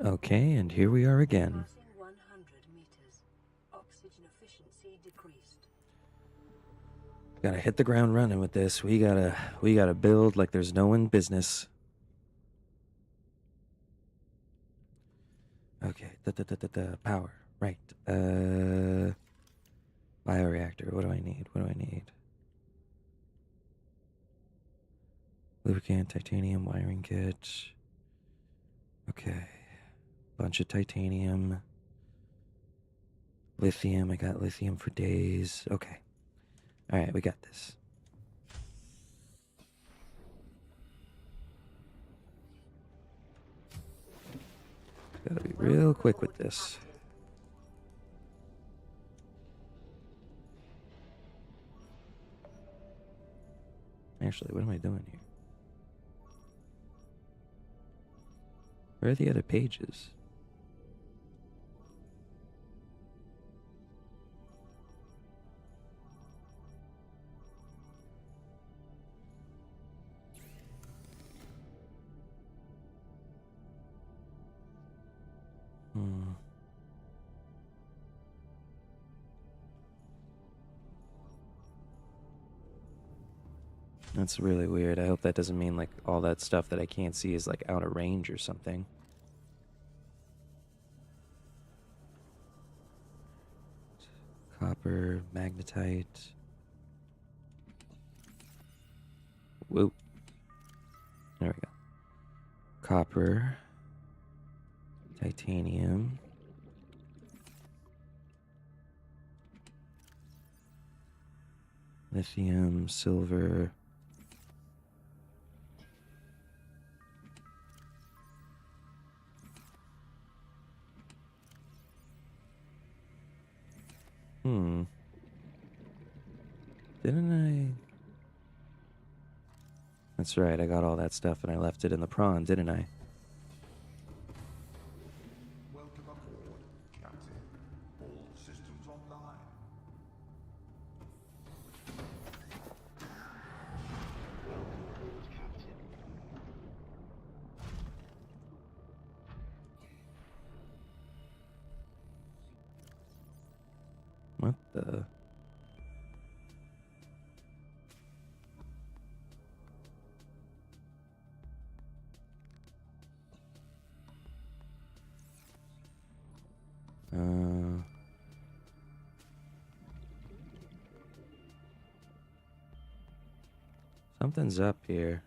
Okay, and here we are again. Passing 100 meters. Oxygen efficiency decreased. Gotta hit the ground running with this. We gotta build like there's no one business. Okay, power. Right. Bioreactor. What do I need? What do I need? Lubricant, titanium, wiring kit. Okay. Bunch of titanium. Lithium. I got lithium for days. Okay. Alright, we got this. Gotta be real quick with this. Actually, what am I doing here? Where are the other pages? That's really weird. I hope that doesn't mean like all that stuff that I can't see is like out of range or something. Copper, magnetite. Whoop. There we go. Copper, titanium. Lithium, silver. Didn't I? That's right, I got all that stuff and I left it in the prawn, didn't I? Welcome aboard, Captain. All systems online. What the? Something's up here.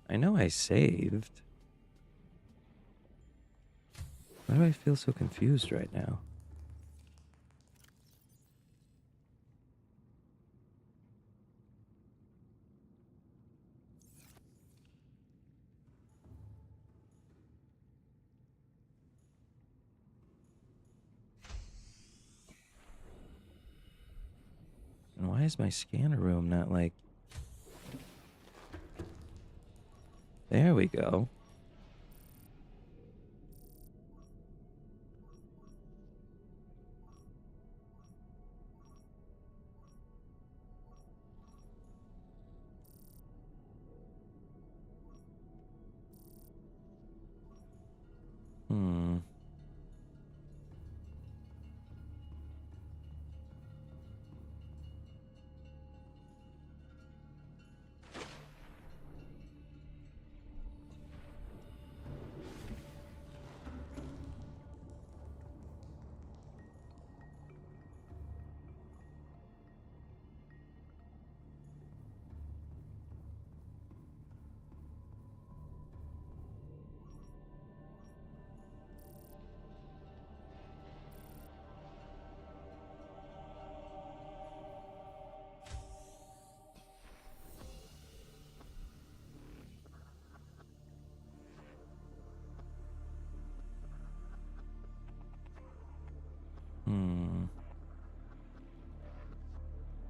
I know I saved. Why do I feel so confused right now? And why is my scanner room not like... There we go.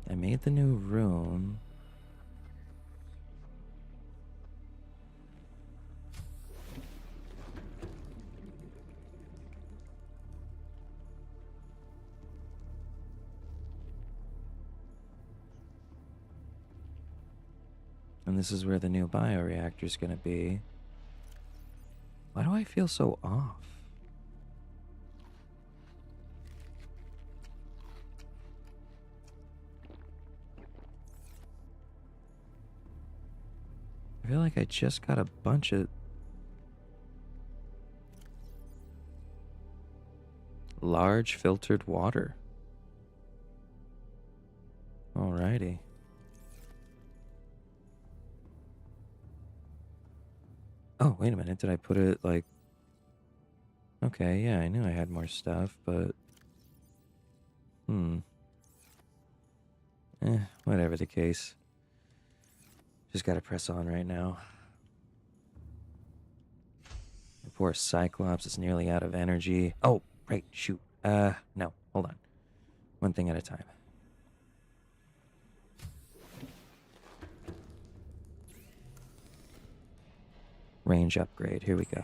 I made the new rune. And this is where the new bioreactor is going to be. Why do I feel so off? I feel like I just got a bunch of large filtered water. Alrighty. Oh, wait a minute. Did I put it like... Okay, yeah, I knew I had more stuff, but... Whatever the case. Just gotta press on right now. The poor Cyclops is nearly out of energy. Oh, right, shoot. No, hold on. One thing at a time. Range upgrade, here we go.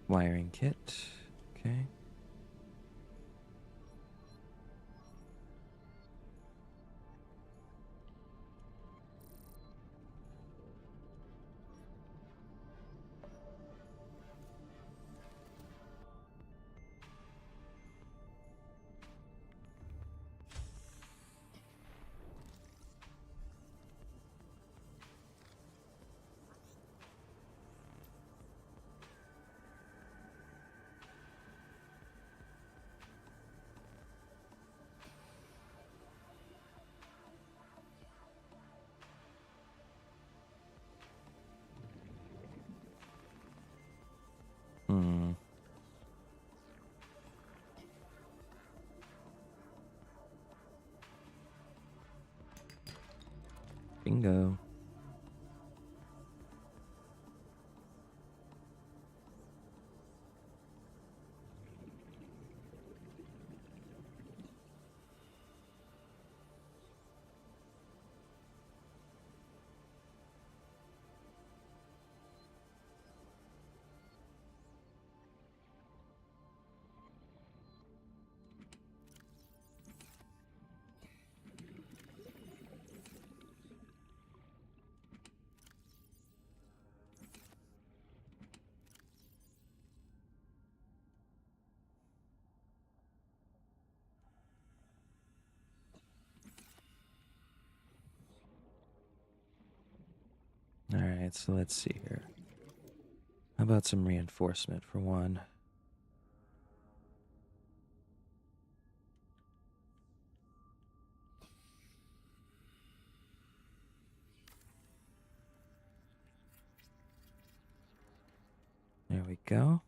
Wiring kit, okay. Bingo. Alright, so let's see here. How about some reinforcement for one? There we go.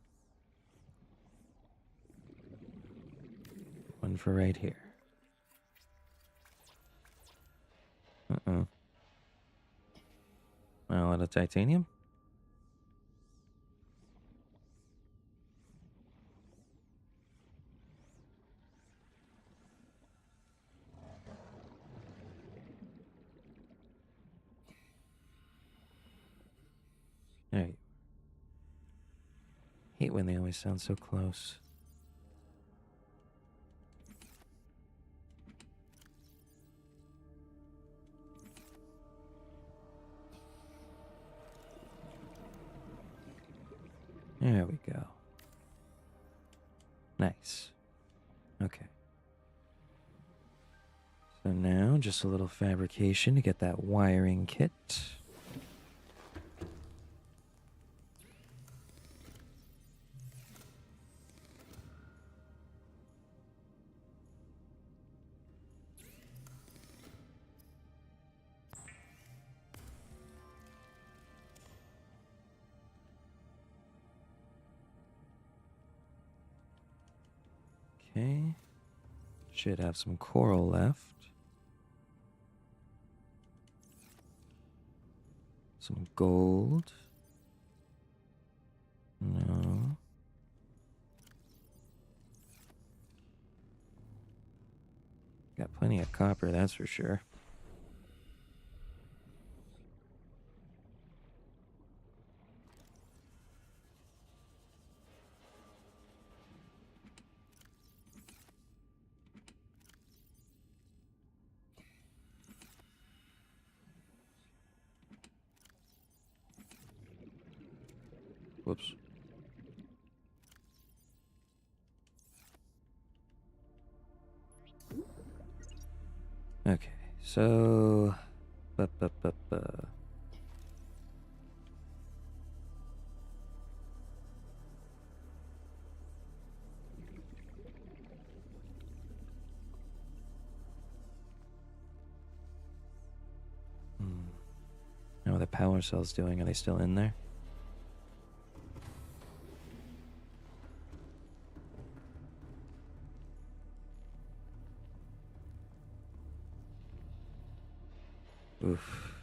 One for right here. Uh-oh. A lot of titanium? There you hate when they always sound so close. There we go. Nice. Okay. So now, just a little fabrication to get that wiring kit. Okay. Should have some coral left. Some gold. No. Got plenty of copper, that's for sure. Whoops. Okay, so... How are the power cells doing? Are they still in there? Oof.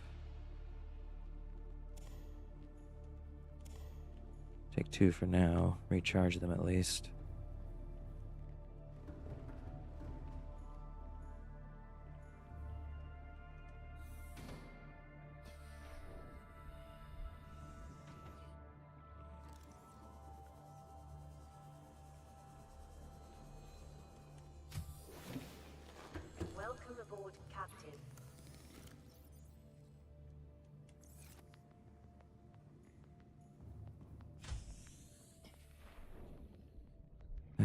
Take 2 for now. Recharge them at least. Welcome aboard, Captain.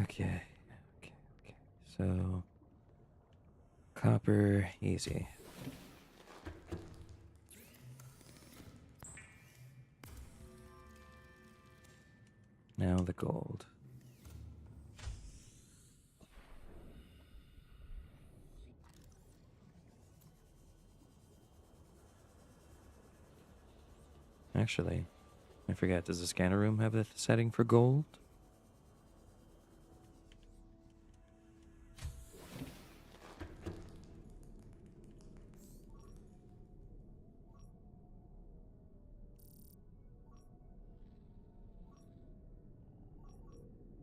Okay. So... Copper, easy. Now the gold. Actually, I forgot, does the scanner room have a setting for gold?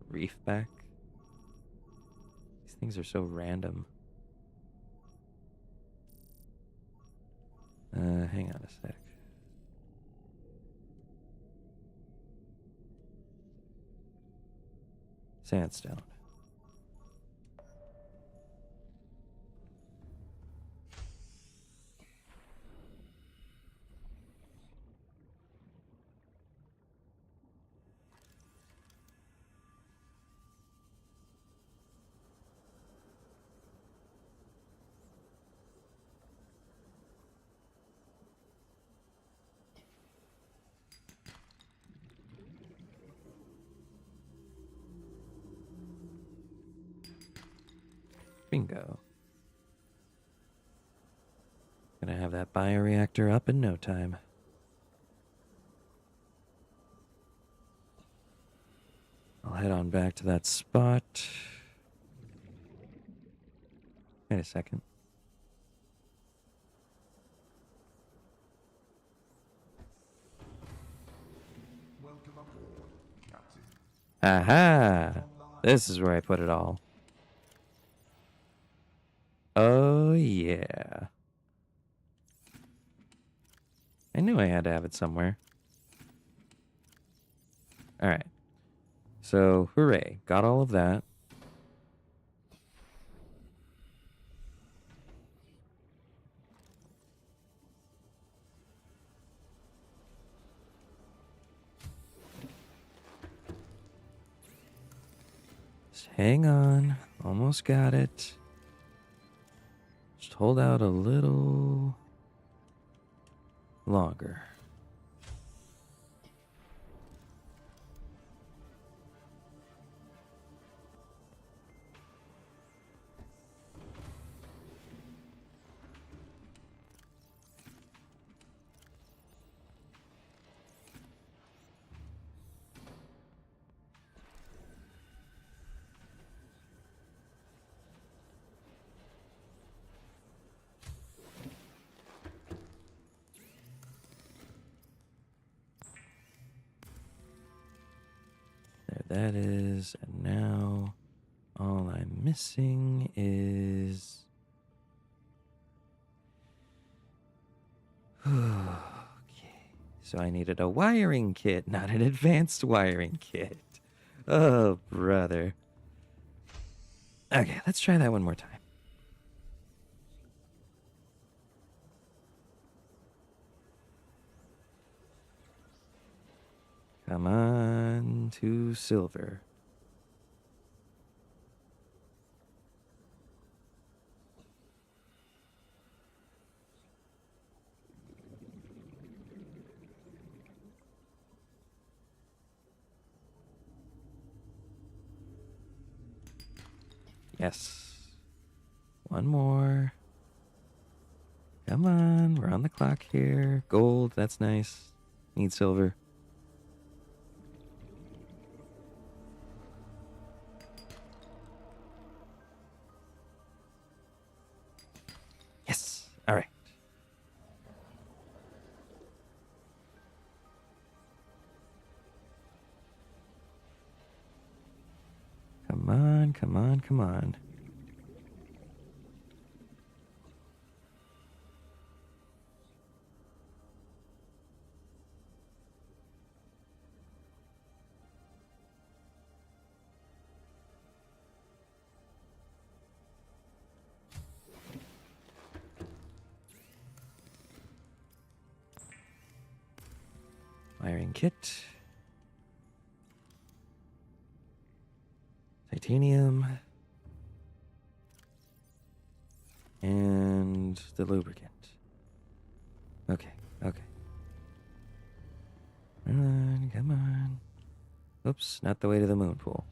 Reef back? These things are so random. Hang on a sec. Sandstone. Bingo. Gonna have that bioreactor up in no time. I'll head on back to that spot. Wait a second. Welcome aboard, Captain. Aha! This is where I put it all. Oh, yeah. I knew I had to have it somewhere. Alright. So, hooray. Got all of that. Just hang on. Almost got it. Just hold out a little longer. There that is. And now all I'm missing is So I needed a wiring kit, not an advanced wiring kit. Oh, brother. Okay, let's try that one more time. Come on to silver. Yes. One more. Come on, we're on the clock here. Gold, that's nice. Need silver. Yes. All right. Come on, come on, come on. Wiring kit. Titanium. And the lubricant. Okay, okay. Come on, come on. Oops, not the way to the moon pool.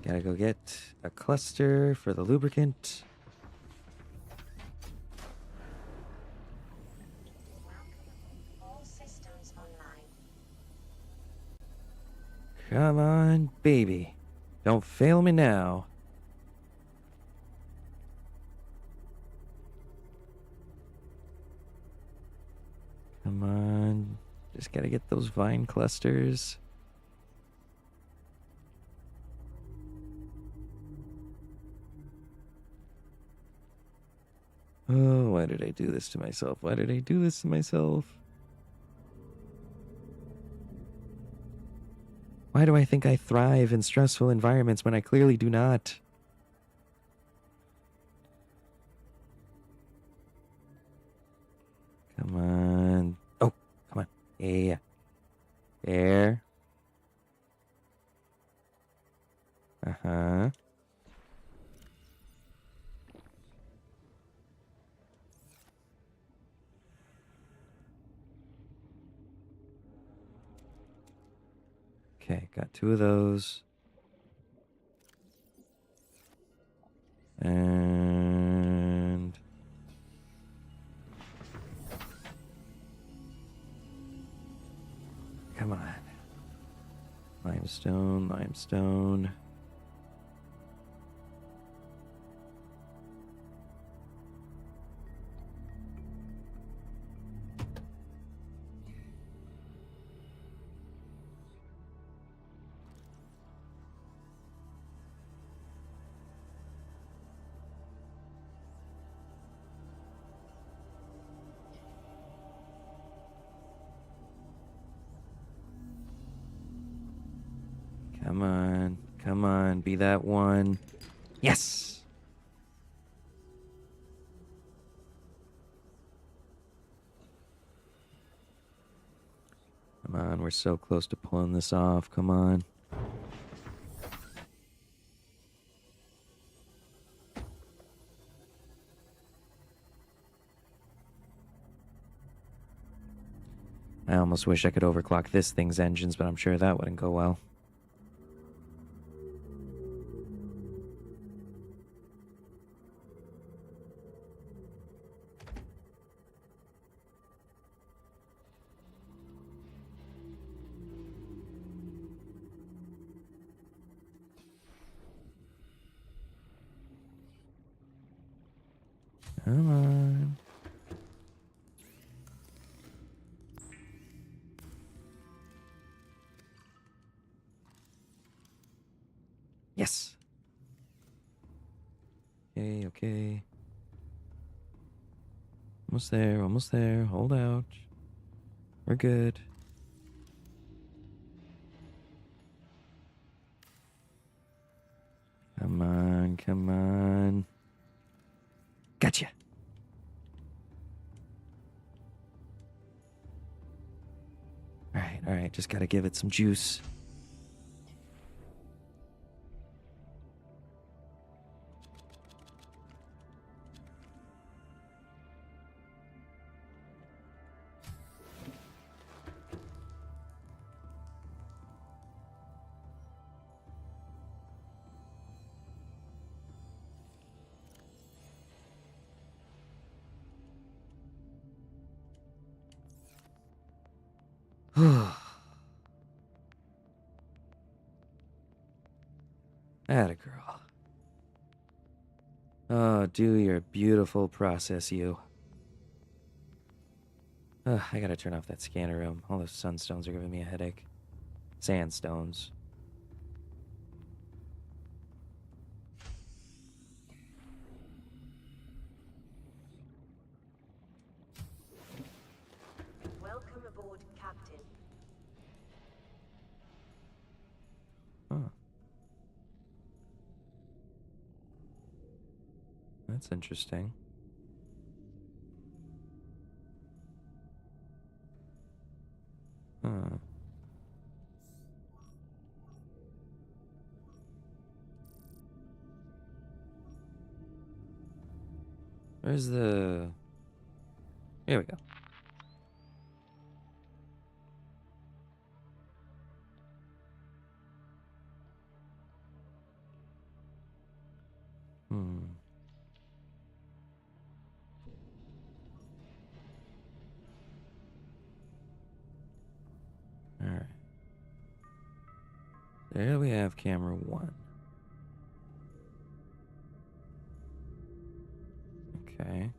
Gotta go get a cluster for the lubricant. All systems online. Come on, baby. Don't fail me now. Come on. Just gotta get those vine clusters. Oh, why did I do this to myself? Why did I do this to myself? Why do I think I thrive in stressful environments when I clearly do not? Come on. Oh, come on. Yeah. There. Uh-huh. Okay, got 2 of those. And come on. Limestone, limestone. Come on. Come on. Be that one. Yes! Come on. We're so close to pulling this off. Come on. I almost wish I could overclock this thing's engines, but I'm sure that wouldn't go well. Come on. Okay, okay. Almost there, almost there. Hold out. We're good. Come on, come on. Gotcha. All right. Just gotta give it some juice. Atta girl. Oh, do your beautiful process, you. I gotta turn off that scanner room. All those sunstones are giving me a headache. Sandstones. Welcome aboard, Captain. Huh. That's interesting. Huh. Where's the... Here we go. Hmm. Alright. There we have camera 1. Okay.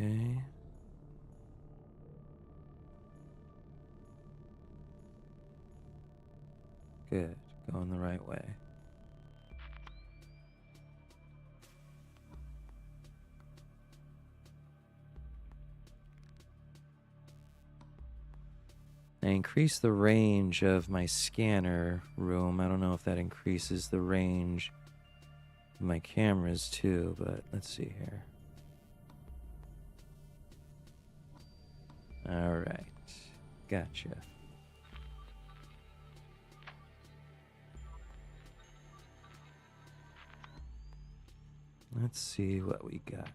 Okay. Good. Going the right way. I increased the range of my scanner room. I don't know if that increases the range of my cameras too, but let's see here. All right. Gotcha. Let's see what we got.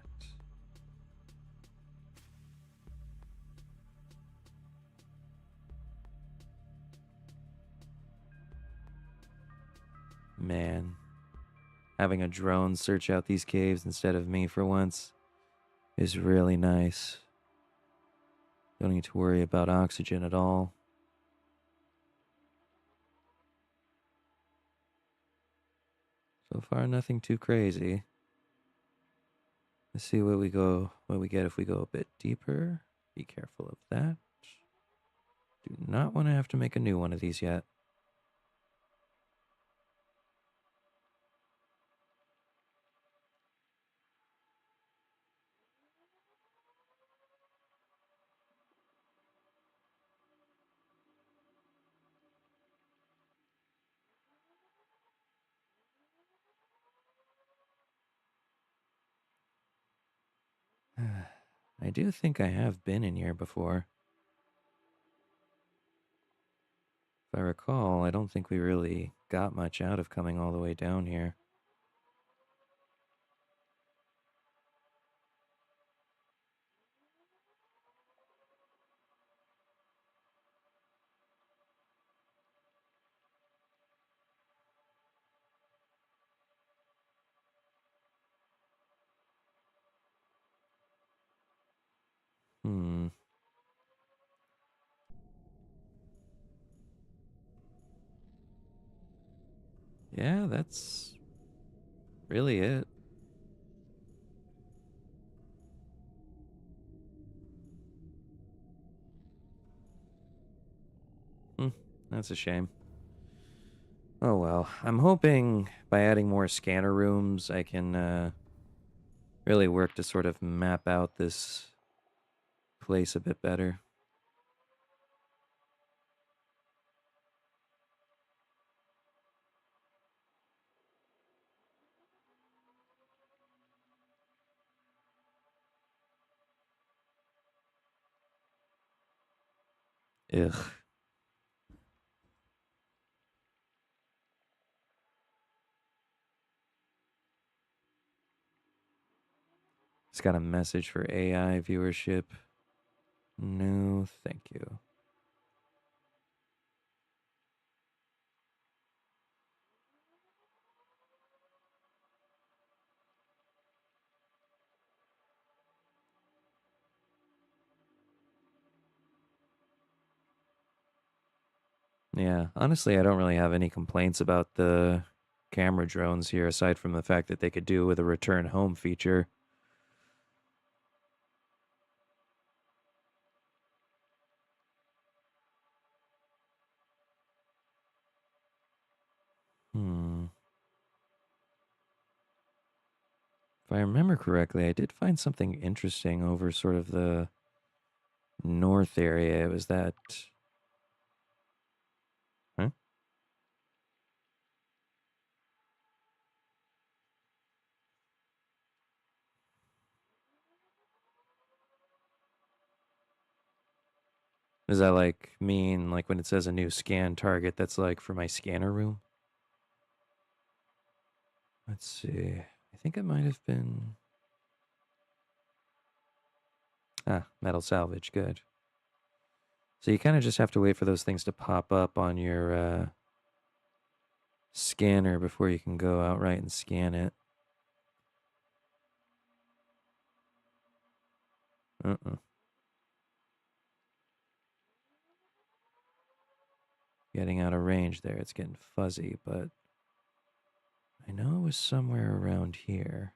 Man, having a drone search out these caves instead of me for once is really nice. Don't need to worry about oxygen at all. So far, nothing too crazy. Let's see what we get if we go a bit deeper. Be careful of that. Do not want to have to make a new one of these yet. I do think I have been in here before. If I recall, I don't think we really got much out of coming all the way down here. Yeah, that's really it. Hmm, that's a shame. Oh well. I'm hoping by adding more scanner rooms, I can really work to sort of map out this place a bit better. Ugh. It's got a message for AI viewership. No, thank you. Yeah, honestly, I don't really have any complaints about the camera drones here, aside from the fact that they could do with a return home feature. Hmm. If I remember correctly, I did find something interesting over sort of the north area. It was that. Huh? Does that like mean like when it says a new scan target, that's like for my scanner room? Let's see. I think it might have been. Ah, metal salvage. Good. So you kind of just have to wait for those things to pop up on your scanner before you can go outright and scan it. Uh-uh. Getting out of range there. It's getting fuzzy, but I know it was somewhere around here.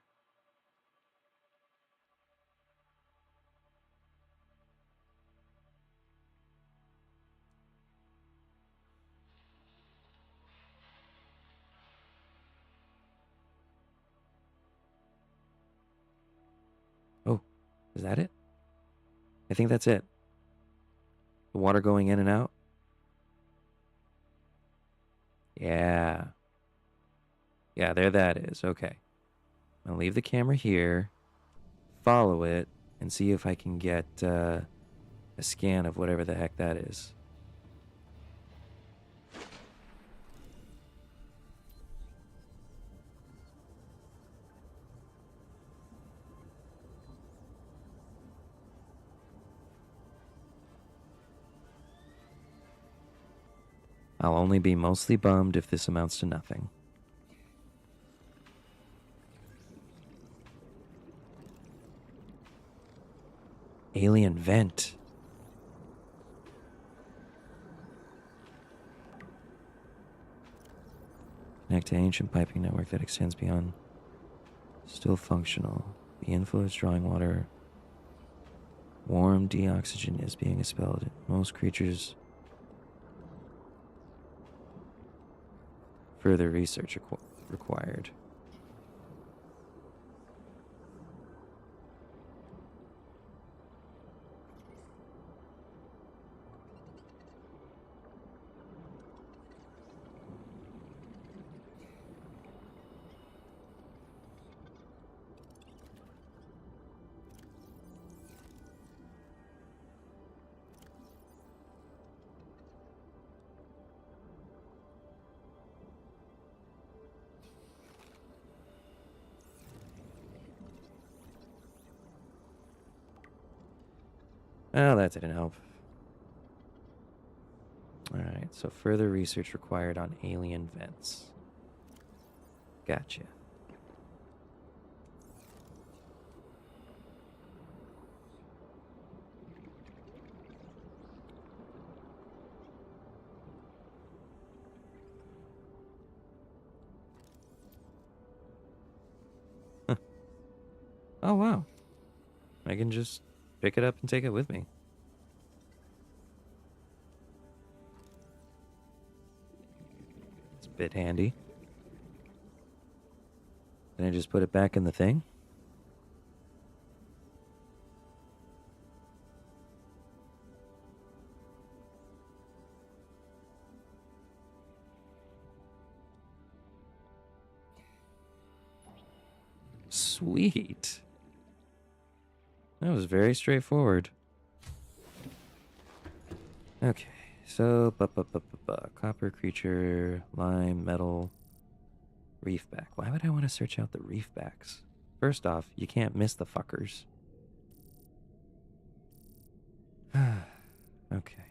Oh, is that it? I think that's it. The water going in and out. Yeah. Yeah, there that is. Okay. I'll leave the camera here, follow it, and see if I can get a scan of whatever the heck that is. I'll only be mostly bummed if this amounts to nothing. Alien vent. Connect to ancient piping network that extends beyond. Still functional. The inflow is drawing water. Warm deoxygen is being expelled. Most creatures. Further research required. Oh, that didn't help. Alright, so further research required on alien vents. Gotcha. Oh, wow. I can just pick it up and take it with me. It's a bit handy. Can I just put it back in the thing? Sweet. That was very straightforward. Okay, so copper creature, lime, metal, reefback. Why would I want to search out the reefbacks? First off, you can't miss the fuckers. Okay.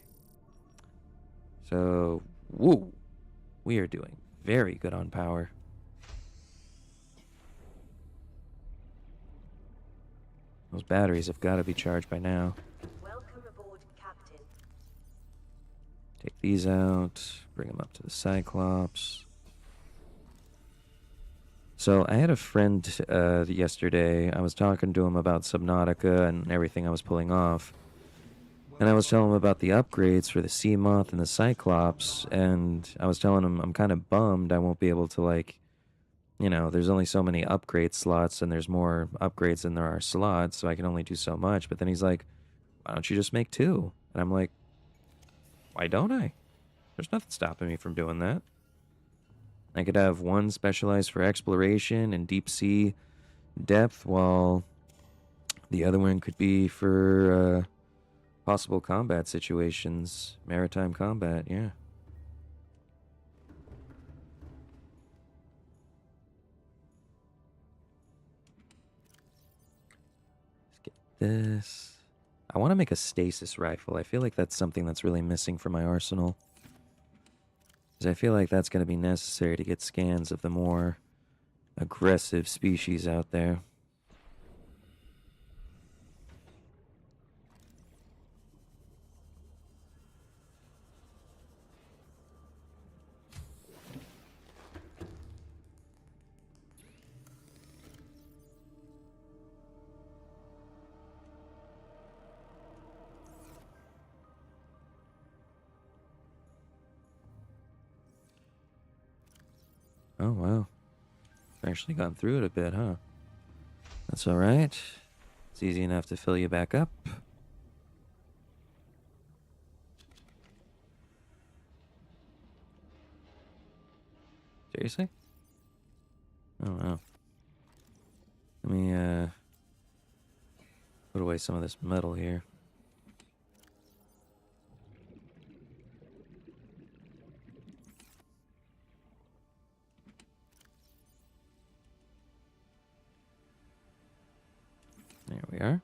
So, woo, we are doing very good on power. Those batteries have got to be charged by now. Welcome aboard, Captain. Take these out, bring them up to the Cyclops. So I had a friend yesterday. I was talking to him about Subnautica and everything I was pulling off. And I was telling him about the upgrades for the Sea Moth and the Cyclops. And I was telling him I'm kind of bummed I won't be able to, like, there's only so many upgrade slots and there's more upgrades than there are slots. So I can only do so much. But then he's like, why don't you just make two? And I'm like, why don't I? There's nothing stopping me from doing that. I could have one specialized for exploration and deep sea depth, while the other one could be for possible combat situations, maritime combat, yeah. Let's get this. I want to make a stasis rifle. I feel like that's something that's really missing from my arsenal. Because I feel like that's going to be necessary to get scans of the more aggressive species out there. Oh, wow. I've actually gone through it a bit, huh? That's alright. It's easy enough to fill you back up. Seriously? Oh, wow. Let me, put away some of this metal here. There we are.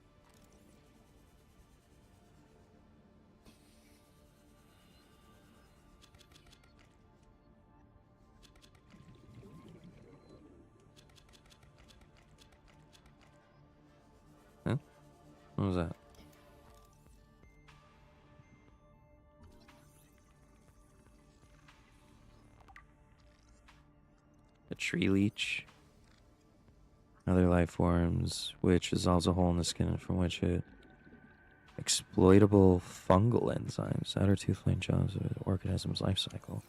Huh? What was that? A tree leech. Other life forms, which dissolves a hole in the skin from which it exploitable fungal enzymes. Outer tooth-laying jobs of the organism's life cycle.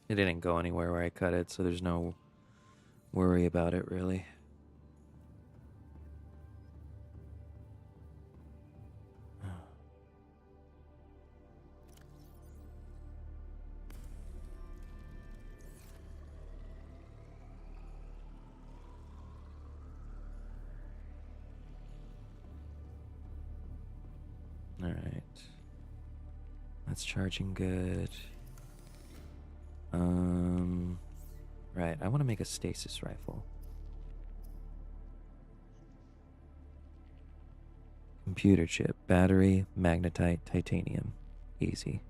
It didn't go anywhere where I cut it, so there's no worry about it, really. Alright. That's charging good. Right, I want to make a stasis rifle. Computer chip, battery, magnetite, titanium. Easy.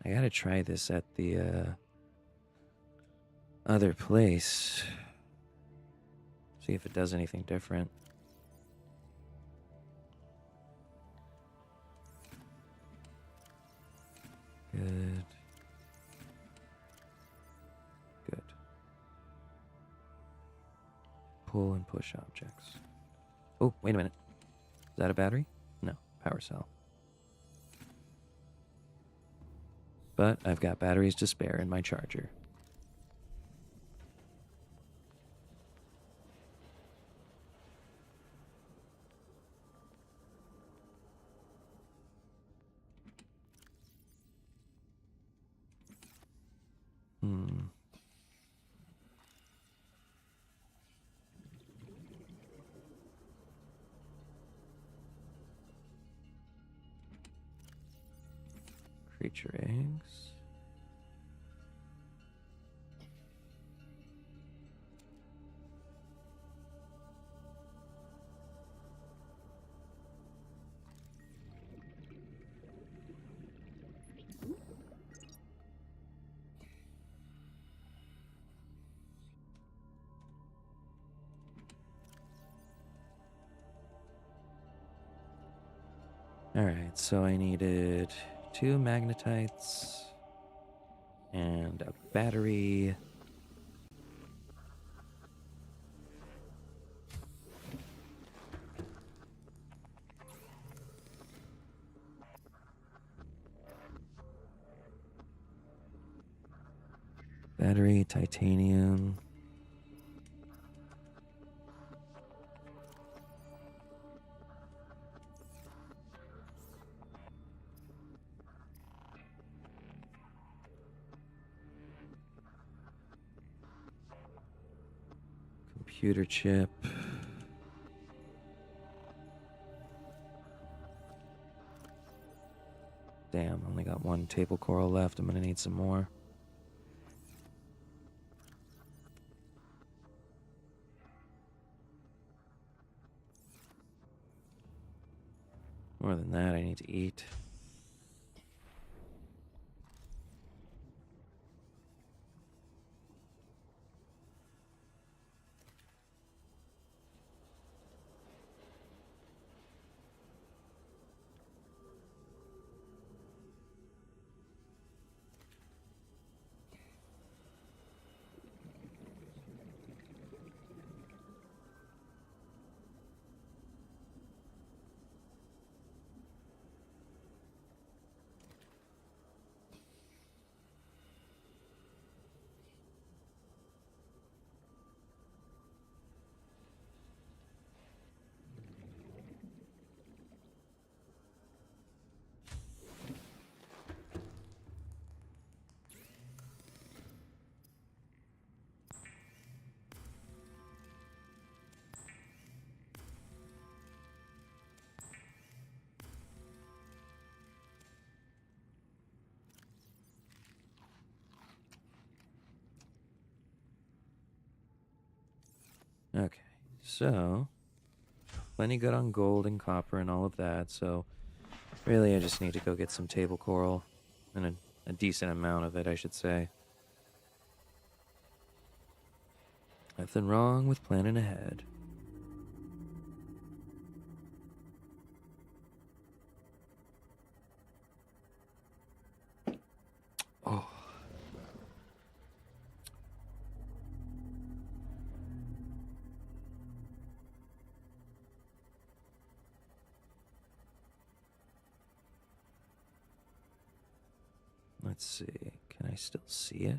I gotta try this at the other place. See if it does anything different. Good. Good. Pull and push objects. Oh, wait a minute. Is that a battery? No, power cell. But I've got batteries to spare in my charger. Creature eggs. Alright, so I needed 2 magnetites and a battery. Battery, titanium. Computer chip. Damn, only got 1 table coral left. I'm gonna need some more. More than that, I need to eat. Okay, so plenty good on gold and copper and all of that, so really I just need to go get some table coral, and a decent amount of it, I should say. Nothing wrong with planning ahead. Oh. Let's see. Can I still see it?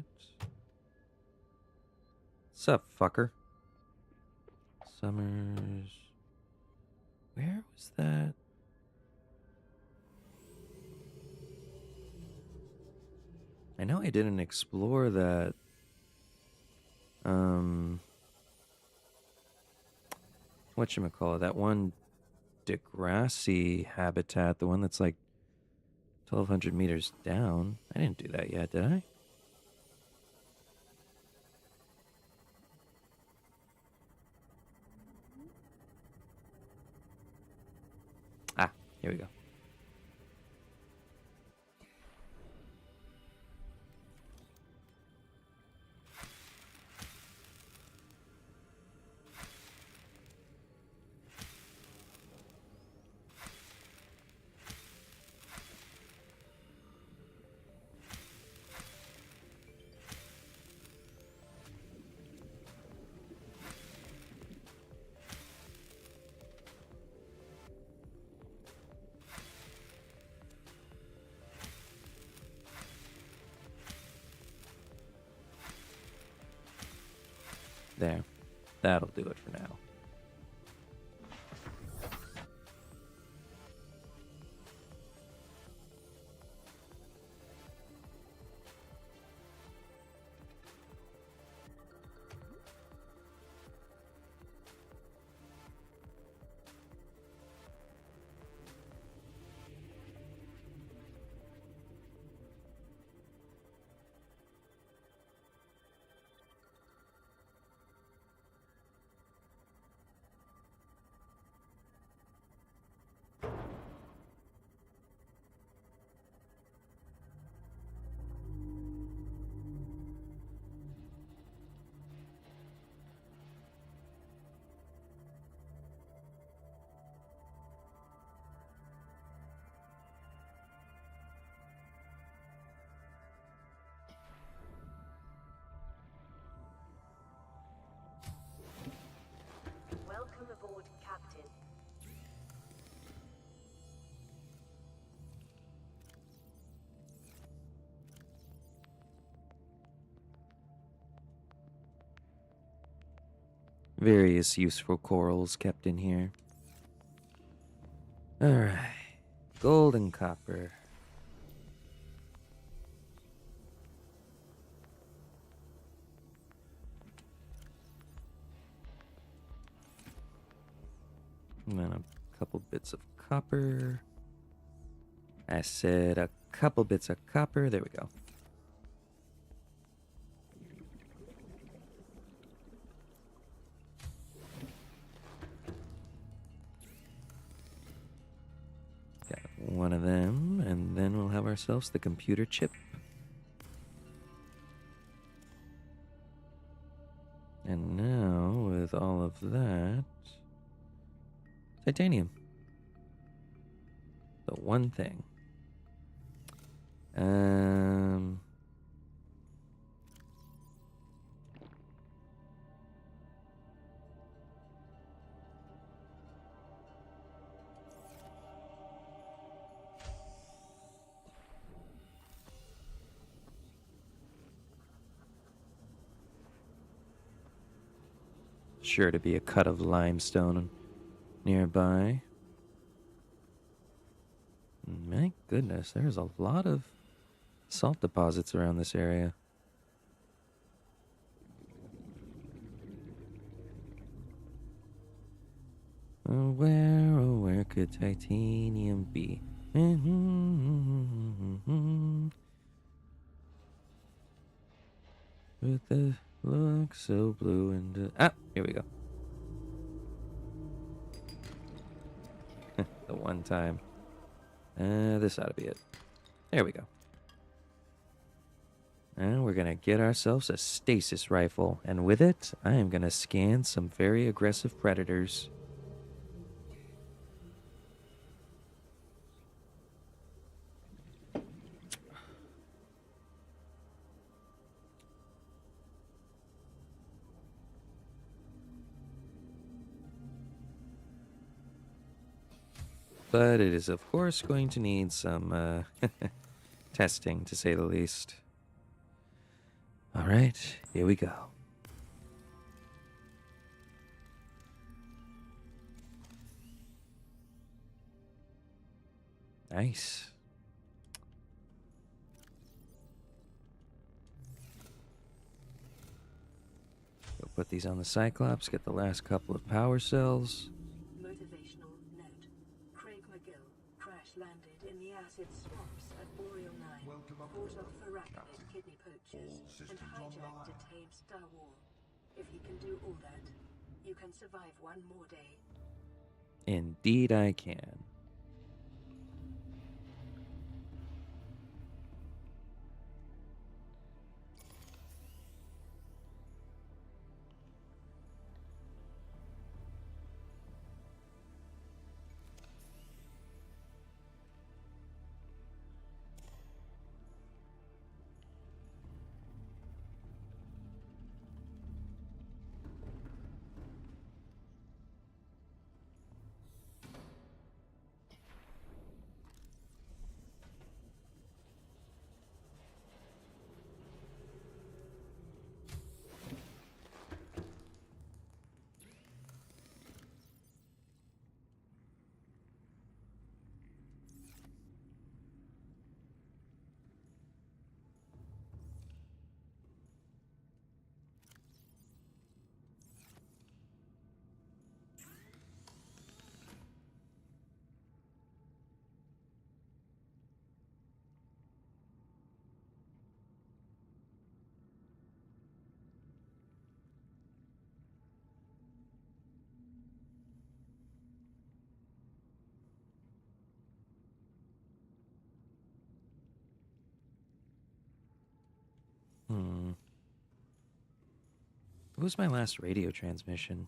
Sup, fucker? Summers. Where was that? I know I didn't explore that. Whatchamacallit, that one Degrassi habitat, the one that's like 1,200 meters down. I didn't do that yet, did I? Ah, here we go. There. That'll do it for now. Welcome aboard, Captain. Various useful corals kept in here. Alright. Gold and copper. And then a couple bits of copper. I said a couple bits of copper. There we go. Got one of them, and then we'll have ourselves the computer chip. And now, with all of that, titanium. The one thing. Sure to be a cut of limestone nearby. My goodness, there's a lot of salt deposits around this area. Oh, where could titanium be? With the look so blue and... here we go. The one time. This ought to be it. There we go. And we're going to get ourselves a stasis rifle. And with it, I am going to scan some very aggressive predators. But it is, of course, going to need some testing, to say the least. All right, here we go. Nice. Go put these on the Cyclops, get the last couple of power cells. Motivational note. Craig McGill crash-landed in the acid swamps at Boreal 9, Welcome fought aboard, off arachnid Captain. kidney poachers, All and systems hijacked a online. tamed Star War. If he can do all that, you can survive one more day. Indeed I can. What was my last radio transmission?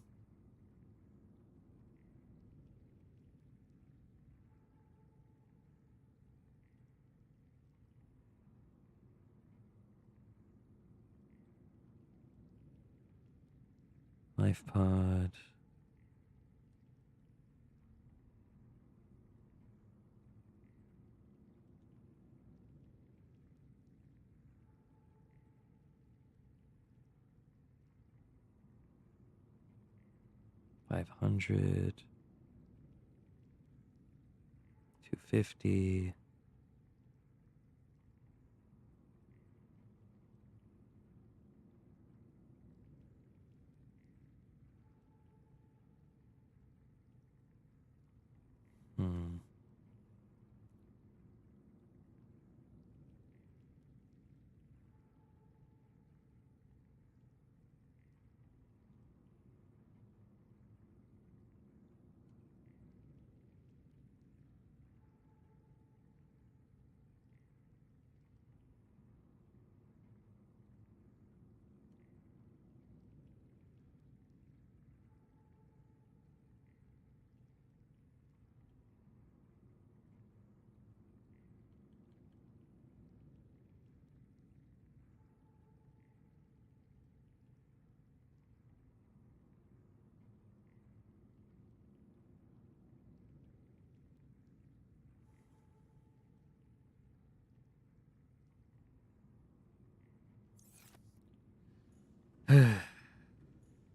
Life pod. $500. 250. Hmm.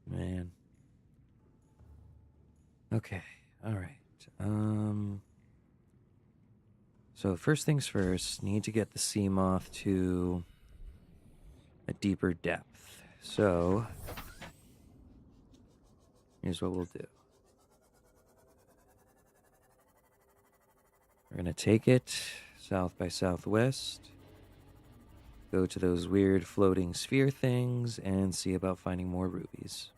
Man. Okay. All right. So first things first, need to get the sea moth to a deeper depth. So here's what we'll do. We're gonna take it south by southwest, go to those weird floating sphere things, and see about finding more rubies.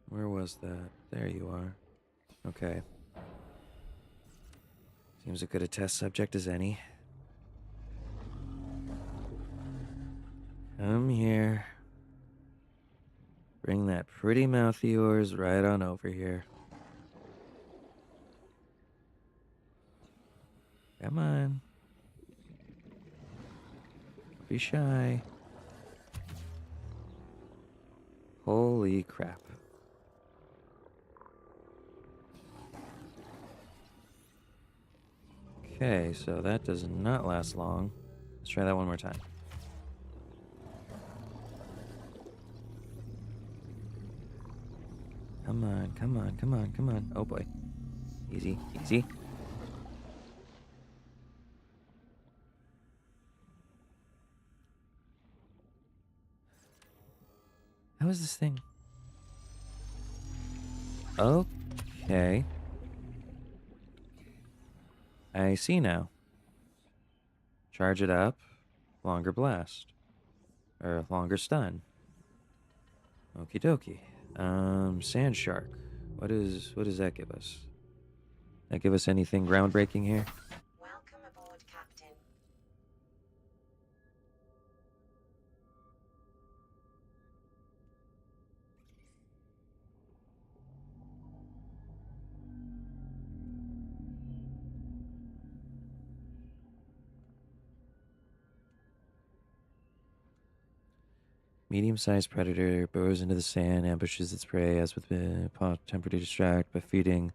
Where was that? There you are. Okay. Seems as good a test subject as any. Come here. Bring that pretty mouth of yours right on over here. Come on. Don't be shy. Holy crap. Okay, so that does not last long. Let's try that one more time. Come on, come on, come on, come on. Oh boy. Easy, easy. How is this thing? Okay. I see now. Charge it up. Longer blast. Or longer stun. Okie dokie. Sand shark. What does that give us? That give us anything groundbreaking here? Welcome aboard, Captain. Medium-sized predator burrows into the sand, ambushes its prey, as with temper to distract by feeding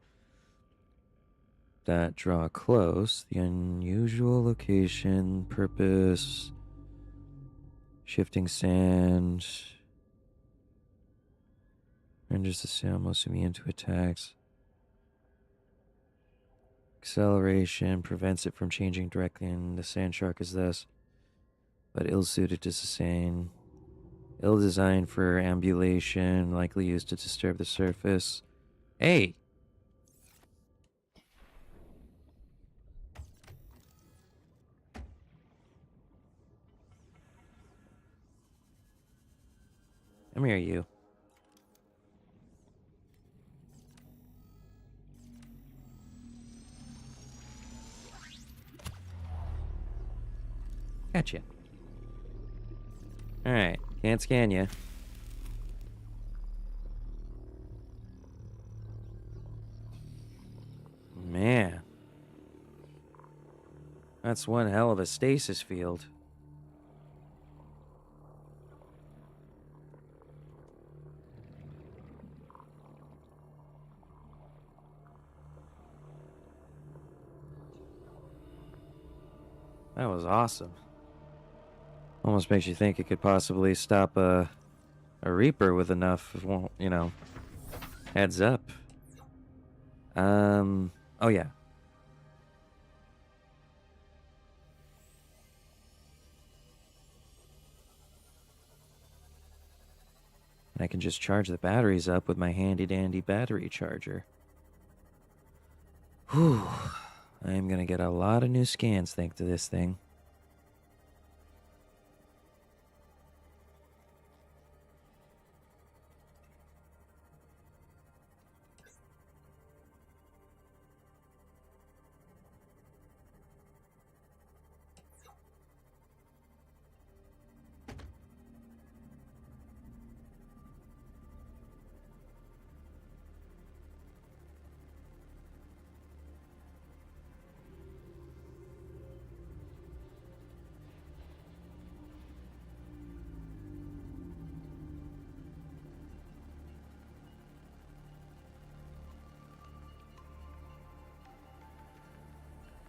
that draw close. The unusual location, purpose, shifting sand, renders the sail most immune to attacks. Acceleration prevents it from changing directly, and the sand shark is thus but ill-suited to sustain. Ill-designed for ambulation, likely used to disturb the surface. Hey! Come here, you. Gotcha. Alright, can't scan you. Man. That's one hell of a stasis field. That was awesome. Almost makes you think it could possibly stop a Reaper with enough, you know, heads up. Oh yeah. And I can just charge the batteries up with my handy-dandy battery charger. Whew. I am gonna get a lot of new scans thanks to this thing.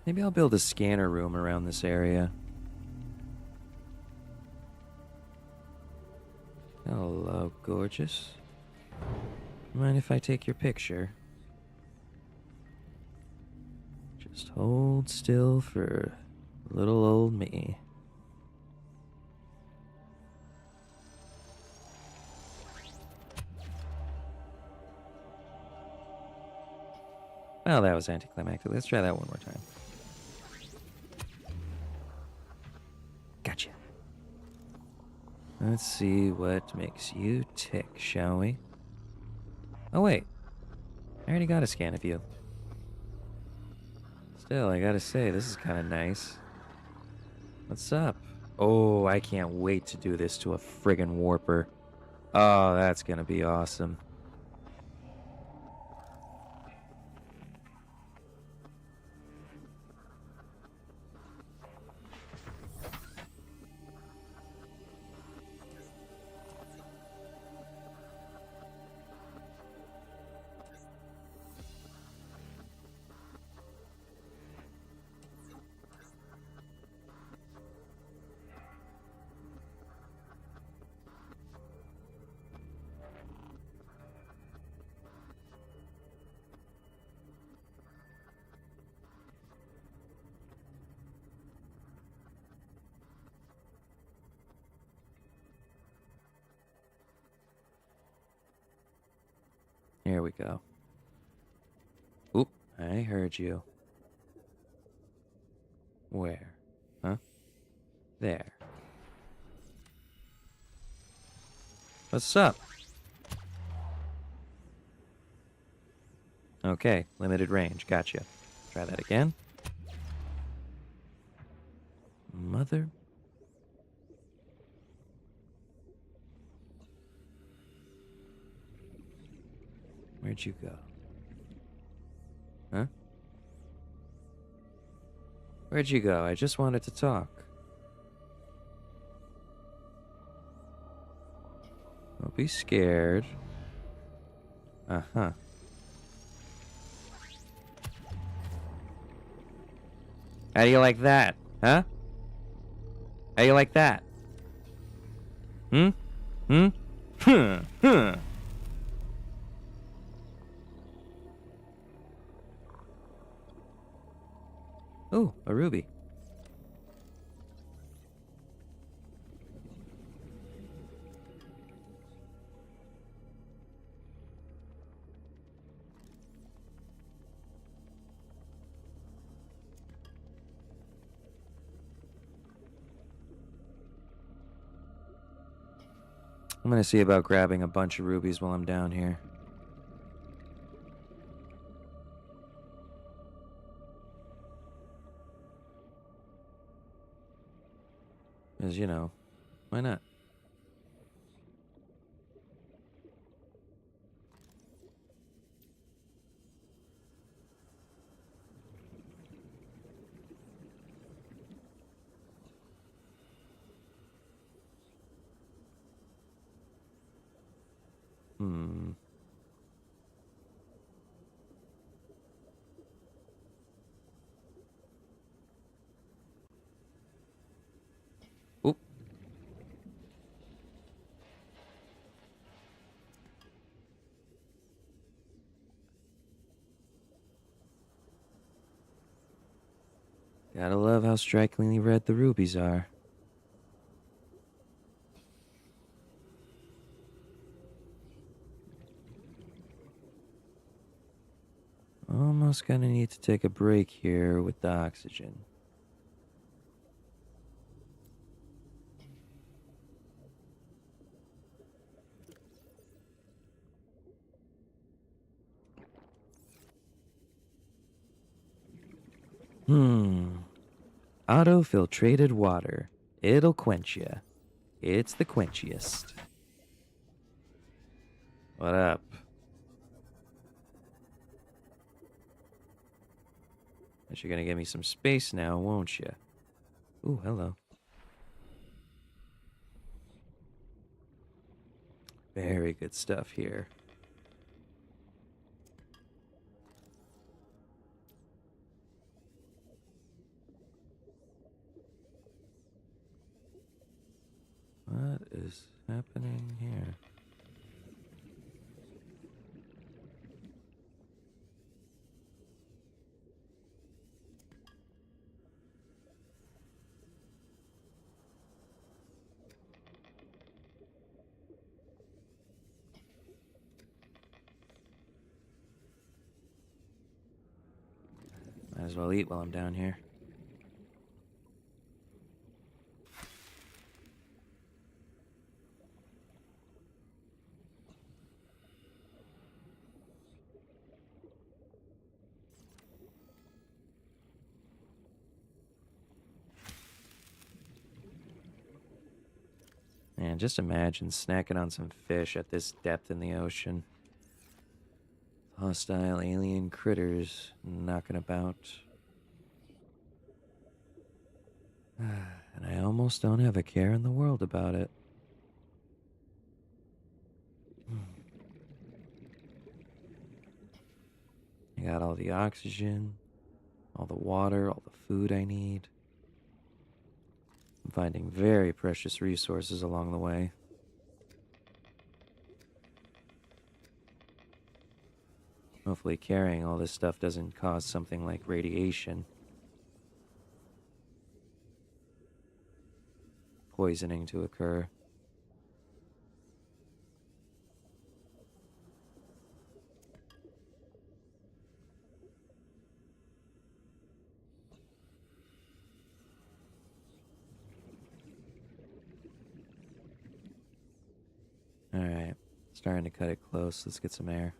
Maybe I'll build a scanner room around this area. Hello, gorgeous. Mind if I take your picture? Just hold still for little old me. Well, that was anticlimactic. Let's try that one more time. Gotcha. Let's see what makes you tick, shall we? Oh, wait. I already got a scan of you. Still, I gotta say, this is kind of nice. What's up? Oh, I can't wait to do this to a friggin' warper. Oh, that's gonna be awesome. Here we go. Oop, I heard you. Where? Huh? There. What's up? Okay, limited range. Gotcha. Try that again. Mother. Where'd you go? Huh? Where'd you go? I just wanted to talk. Don't be scared. Uh-huh. How do you like that? Huh? How you like that? Hmm? Hmm? Huh? Huh? Oh, a ruby. I'm gonna see about grabbing a bunch of rubies while I'm down here. Because, you know, why not? Hmm. Oop. Gotta love how strikingly red the rubies are. Almost gonna need to take a break here with the oxygen. Auto-filtrated water. It'll quench ya. It's the quenchiest. What up? Guess you're gonna give me some space now, won't you? Ooh, hello. Very good stuff here. What is happening here? Might as well eat while I'm down here. Man, just imagine snacking on some fish at this depth in the ocean. Hostile alien critters knocking about. And I almost don't have a care in the world about it. I got all the oxygen, all the water, all the food I need. I'm finding very precious resources along the way. Hopefully carrying all this stuff doesn't cause something like radiation. Poisoning to occur. Starting to cut it close. Let's get some air.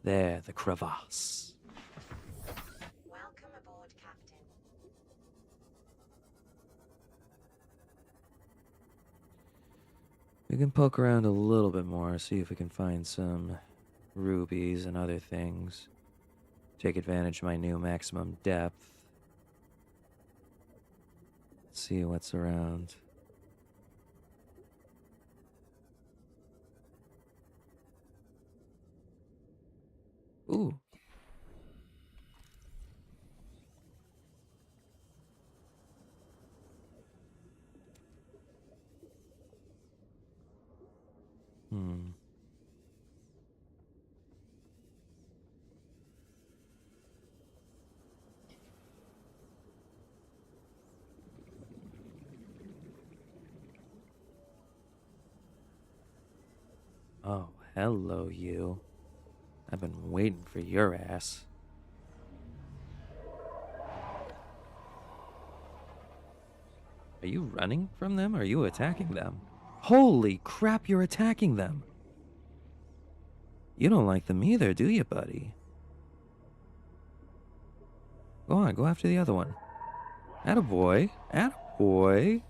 There, the crevasse. Welcome aboard, Captain. We can poke around a little bit more, see if we can find some rubies and other things. Take advantage of my new maximum depth. See what's around. Ooh. Hmm. Oh, hello, you. I've been waiting for your ass. Are you running from them or are you attacking them? Holy crap, you're attacking them! You don't like them either, do you, buddy? Go on, go after the other one. Attaboy. Attaboy.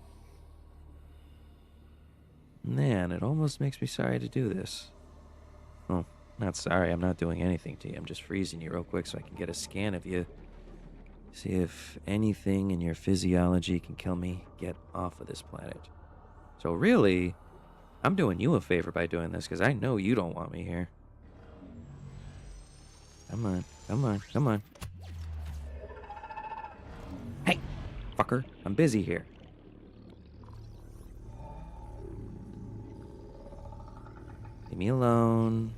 Man, it almost makes me sorry to do this. Well, not sorry, I'm not doing anything to you. I'm just freezing you real quick so I can get a scan of you. See if anything in your physiology can kill me. Get off of this planet. So really, I'm doing you a favor by doing this because I know you don't want me here. Come on, come on, come on. Hey, fucker, I'm busy here. Leave me alone.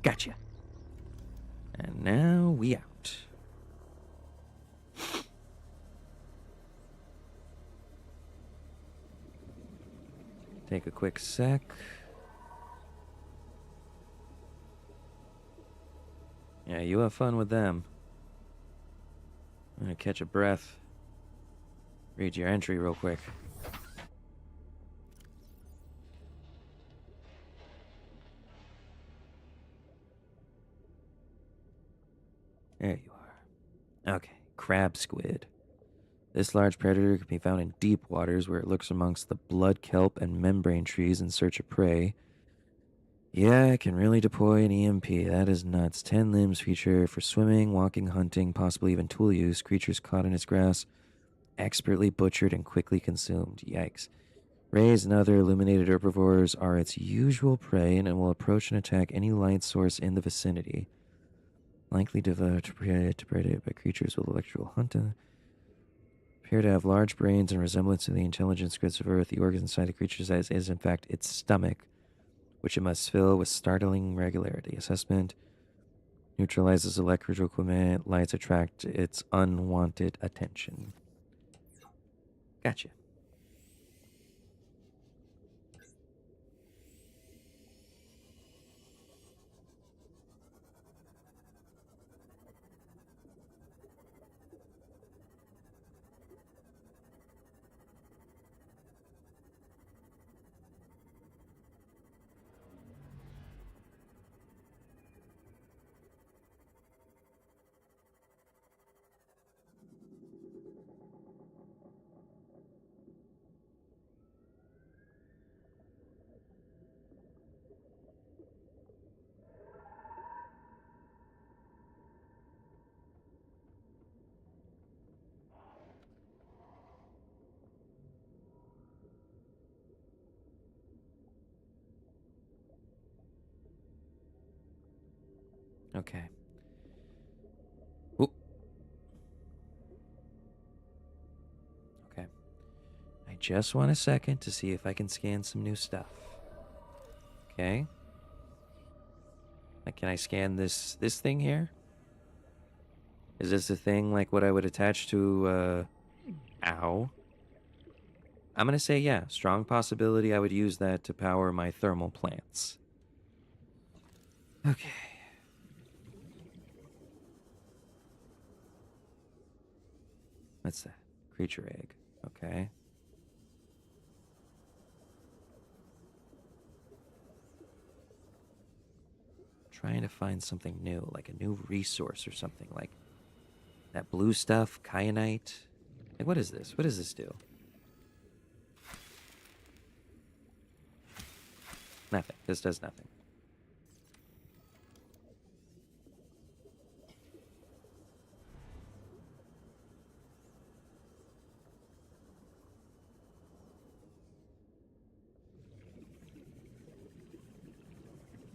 Gotcha. And now we out. Take a quick sec. Yeah, you have fun with them. I'm gonna catch a breath. Read your entry real quick. There you are. Okay, crab squid. This large predator can be found in deep waters where it lurks amongst the blood kelp and membrane trees in search of prey. Yeah, it can really deploy an EMP. That is nuts. 10 limbs feature for swimming, walking, hunting, possibly even tool use. Creatures caught in its grass, expertly butchered and quickly consumed. Yikes. Rays and other illuminated herbivores are its usual prey and it will approach and attack any light source in the vicinity. Likely depredated by creatures with electrical hunting. Appear to have large brains in resemblance to the intelligence grids of Earth. The organ inside the creature's eyes is, in fact, its stomach, which it must fill with startling regularity. Assessment neutralizes electrical equipment. Lights attract its unwanted attention. Gotcha. Okay. Ooh. Okay. I just want a second to see if I can scan some new stuff. Okay. Like, can I scan this thing here? Is this a thing like what I would attach to, ow? I'm gonna say yeah, strong possibility I would use that to power my thermal plants. Okay. What's that? Creature egg. Okay. Trying to find something new, like a new resource or something, like that blue stuff, kyanite. Like, what is this? What does this do? Nothing. This does nothing.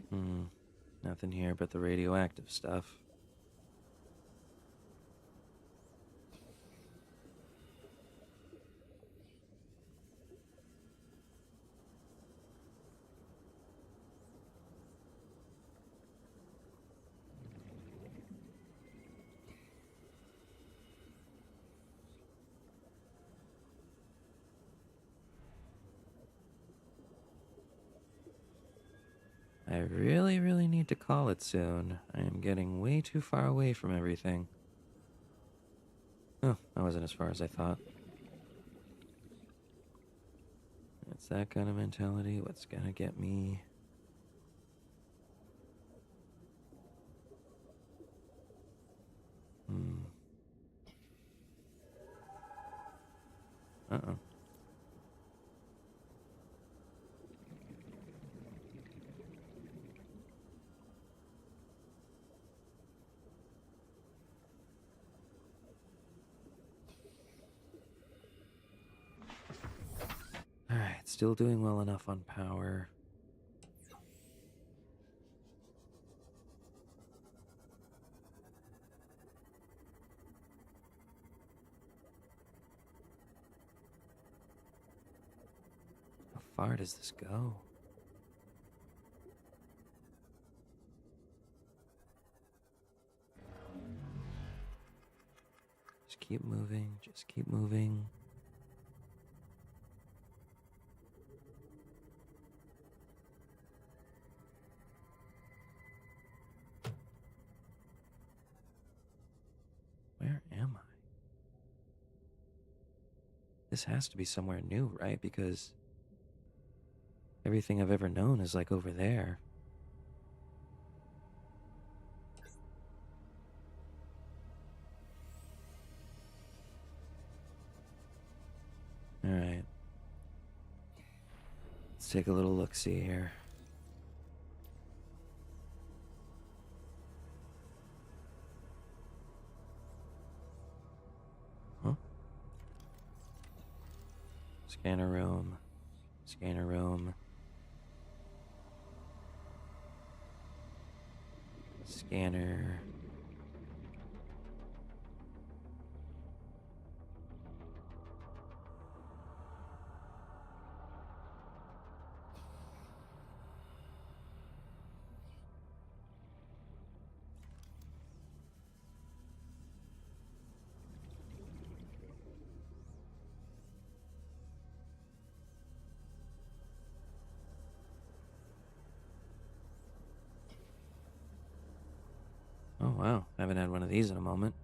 Hmm. Nothing here but the radioactive stuff. I really, really need to call it soon. I am getting way too far away from everything. Oh, that wasn't as far as I thought. It's that kind of mentality. What's gonna get me? Hmm. Uh-oh. Alright, still doing well enough on power. How far does this go? Just keep moving, just keep moving. Where am I? This has to be somewhere new, right? Because everything I've ever known is like over there. Alright. Let's take a little look-see here. Huh? Scanner room. Scanner room. Scanner. Oh, wow. I haven't had one of these in a moment.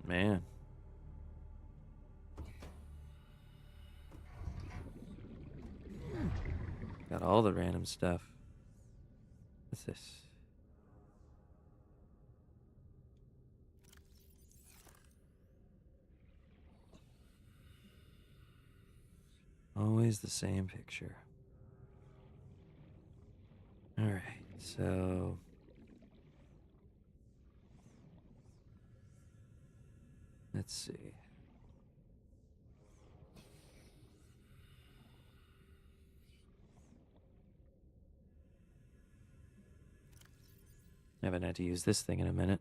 Man. Got all the random stuff. What's this? Always the same picture. Alright, so... let's see. Haven't had to use this thing in a minute.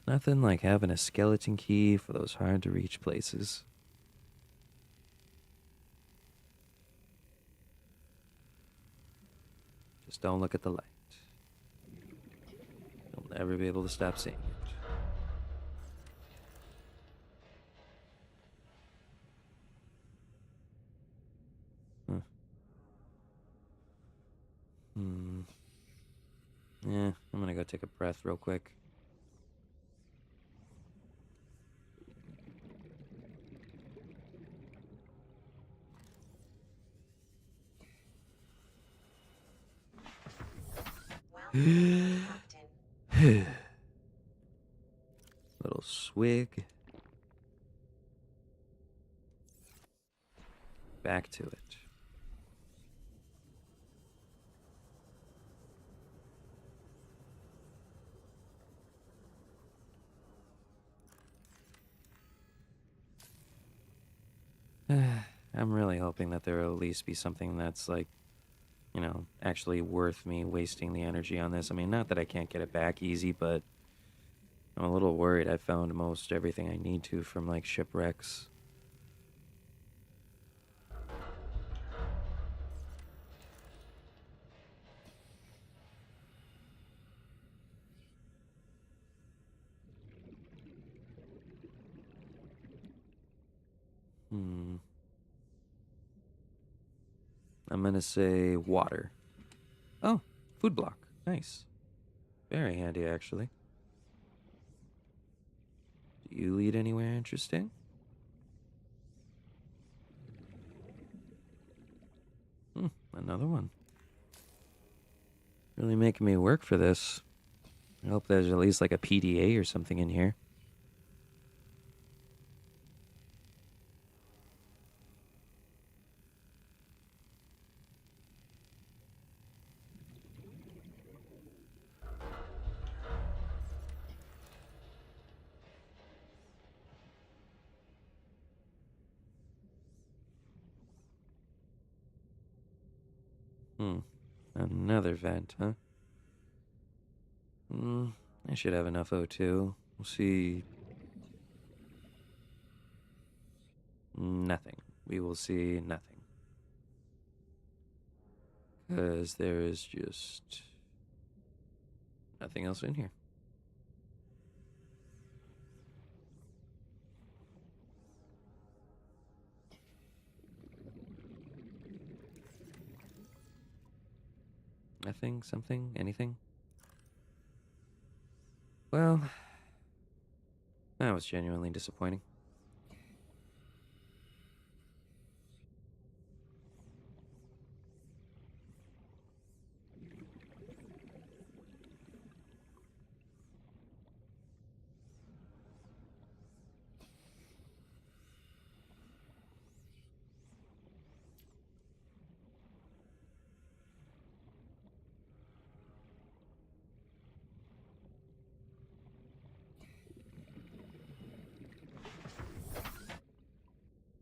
Nothing like having a skeleton key for those hard to reach places. Just don't look at the light. You'll never be able to stop seeing it. Yeah, I'm gonna go take a breath real quick. Welcome aboard, Captain. Little swig. Back to it. I'm really hoping that there will at least be something that's like, you know, actually worth me wasting the energy on this. I mean, not that I can't get it back easy, but I'm a little worried. I found most everything I need to from like shipwrecks. I'm gonna say water. Oh, food block. Nice. Very handy, actually. Do you lead anywhere interesting? Another one. Really making me work for this. I hope there's at least like a PDA or something in here. Another vent, huh? I should have enough O2. We'll see. Nothing. We will see nothing. Because there is just nothing else in here. Nothing, something, anything. Well, that was genuinely disappointing.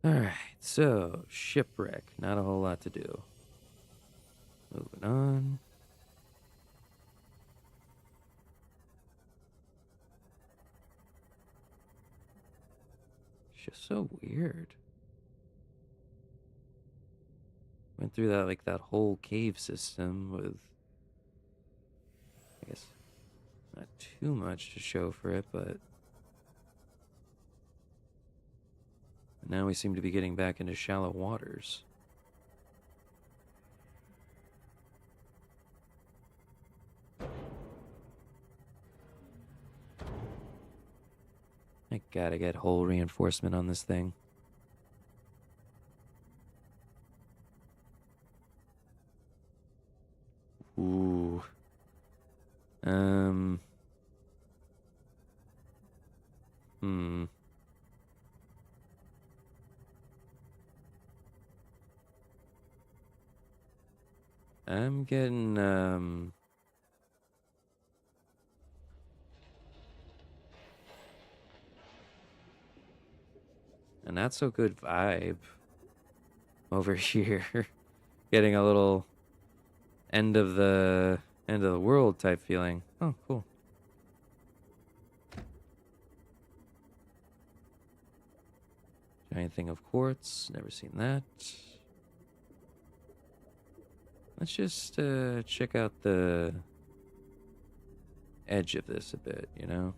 Alright, so, shipwreck. Not a whole lot to do. Moving on. It's just so weird. Went through that, like, that whole cave system with, I guess, not too much to show for it, but now we seem to be getting back into shallow waters. I gotta get hull reinforcement on this thing. Ooh. I'm getting, a not so good vibe over here. Getting a little end of the world type feeling. Oh, cool. Giant thing of quartz. Never seen that. Let's just check out the edge of this a bit, you know?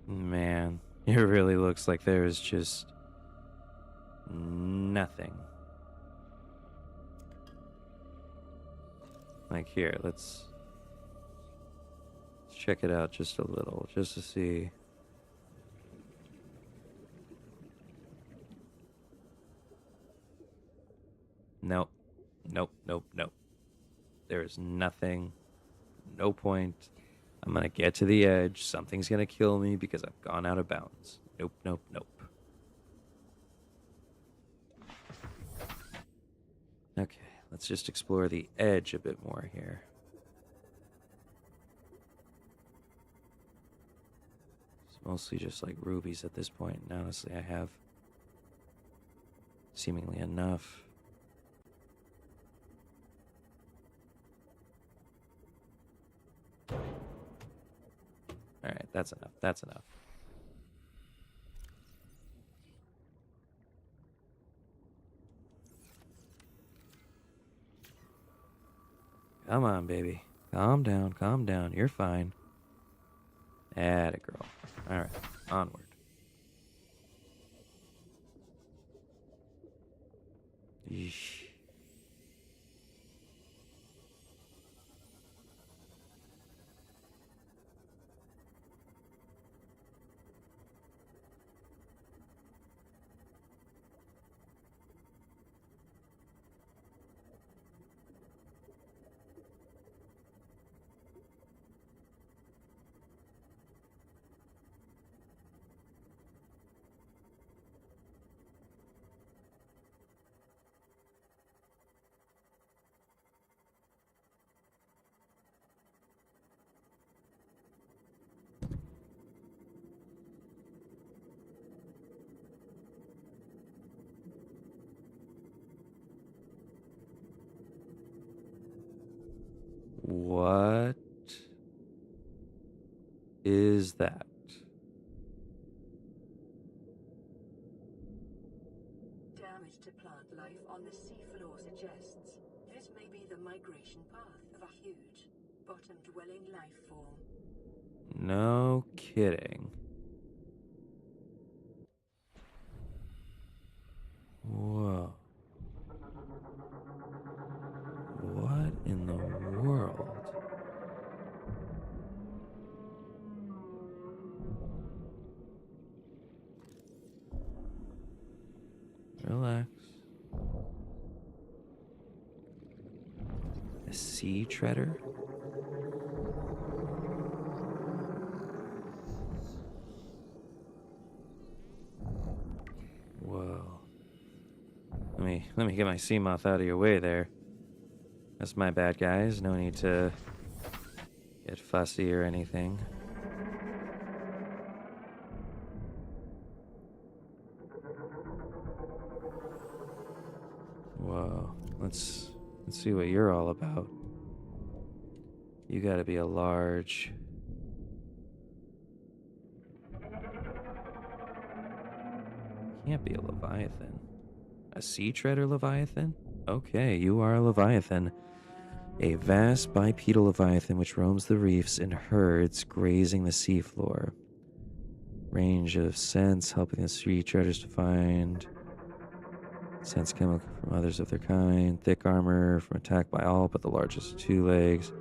Man, it really looks like there is just nothing. Like here, let's check it out just a little, just to see. Nope, nope, nope, nope. There is nothing, no point. I'm gonna get to the edge. Something's gonna kill me because I've gone out of bounds. Nope, nope, nope. Okay, let's just explore the edge a bit more here. It's mostly just like rubies at this point, and honestly, I have seemingly enough. Alright, that's enough. That's enough. Come on, baby. Calm down, calm down. You're fine. Atta girl. Alright, onward. Yeesh. What is that? Damage to plant life on the seafloor suggests this may be the migration path of a huge, bottom-dwelling life form. No kidding. Whoa. What in the world? Relax. A sea treader? Whoa. Let me get my sea moth out of your way there. That's my bad, guys. No need to get fussy or anything. Whoa. Let's see what you're all about. You gotta be a large... Can't be a Leviathan. A sea treader Leviathan? Okay, you are a Leviathan. A vast bipedal leviathan which roams the reefs in herds, grazing the seafloor. Range of scents, helping the sea treaders to find sense chemical from others of their kind. Thick armor from attack by all but the largest 2 legs.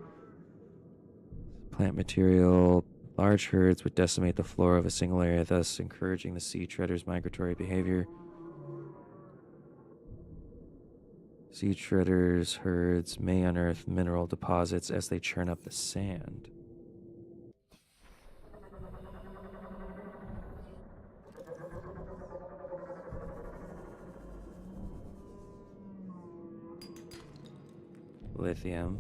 Plant material. Large herds would decimate the flora of a single area, thus encouraging the sea treaders' migratory behavior. Sea treaders' herds may unearth mineral deposits as they churn up the sand. Lithium.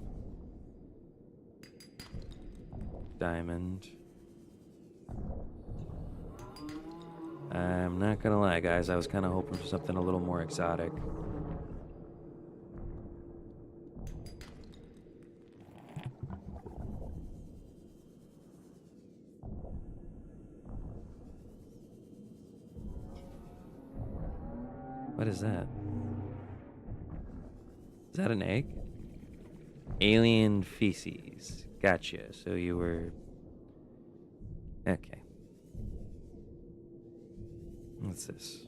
Diamond. I'm not gonna lie, guys. I was kind of hoping for something a little more exotic. What is that? Is that an egg? Alien feces. Gotcha. So you were... Okay. What's this?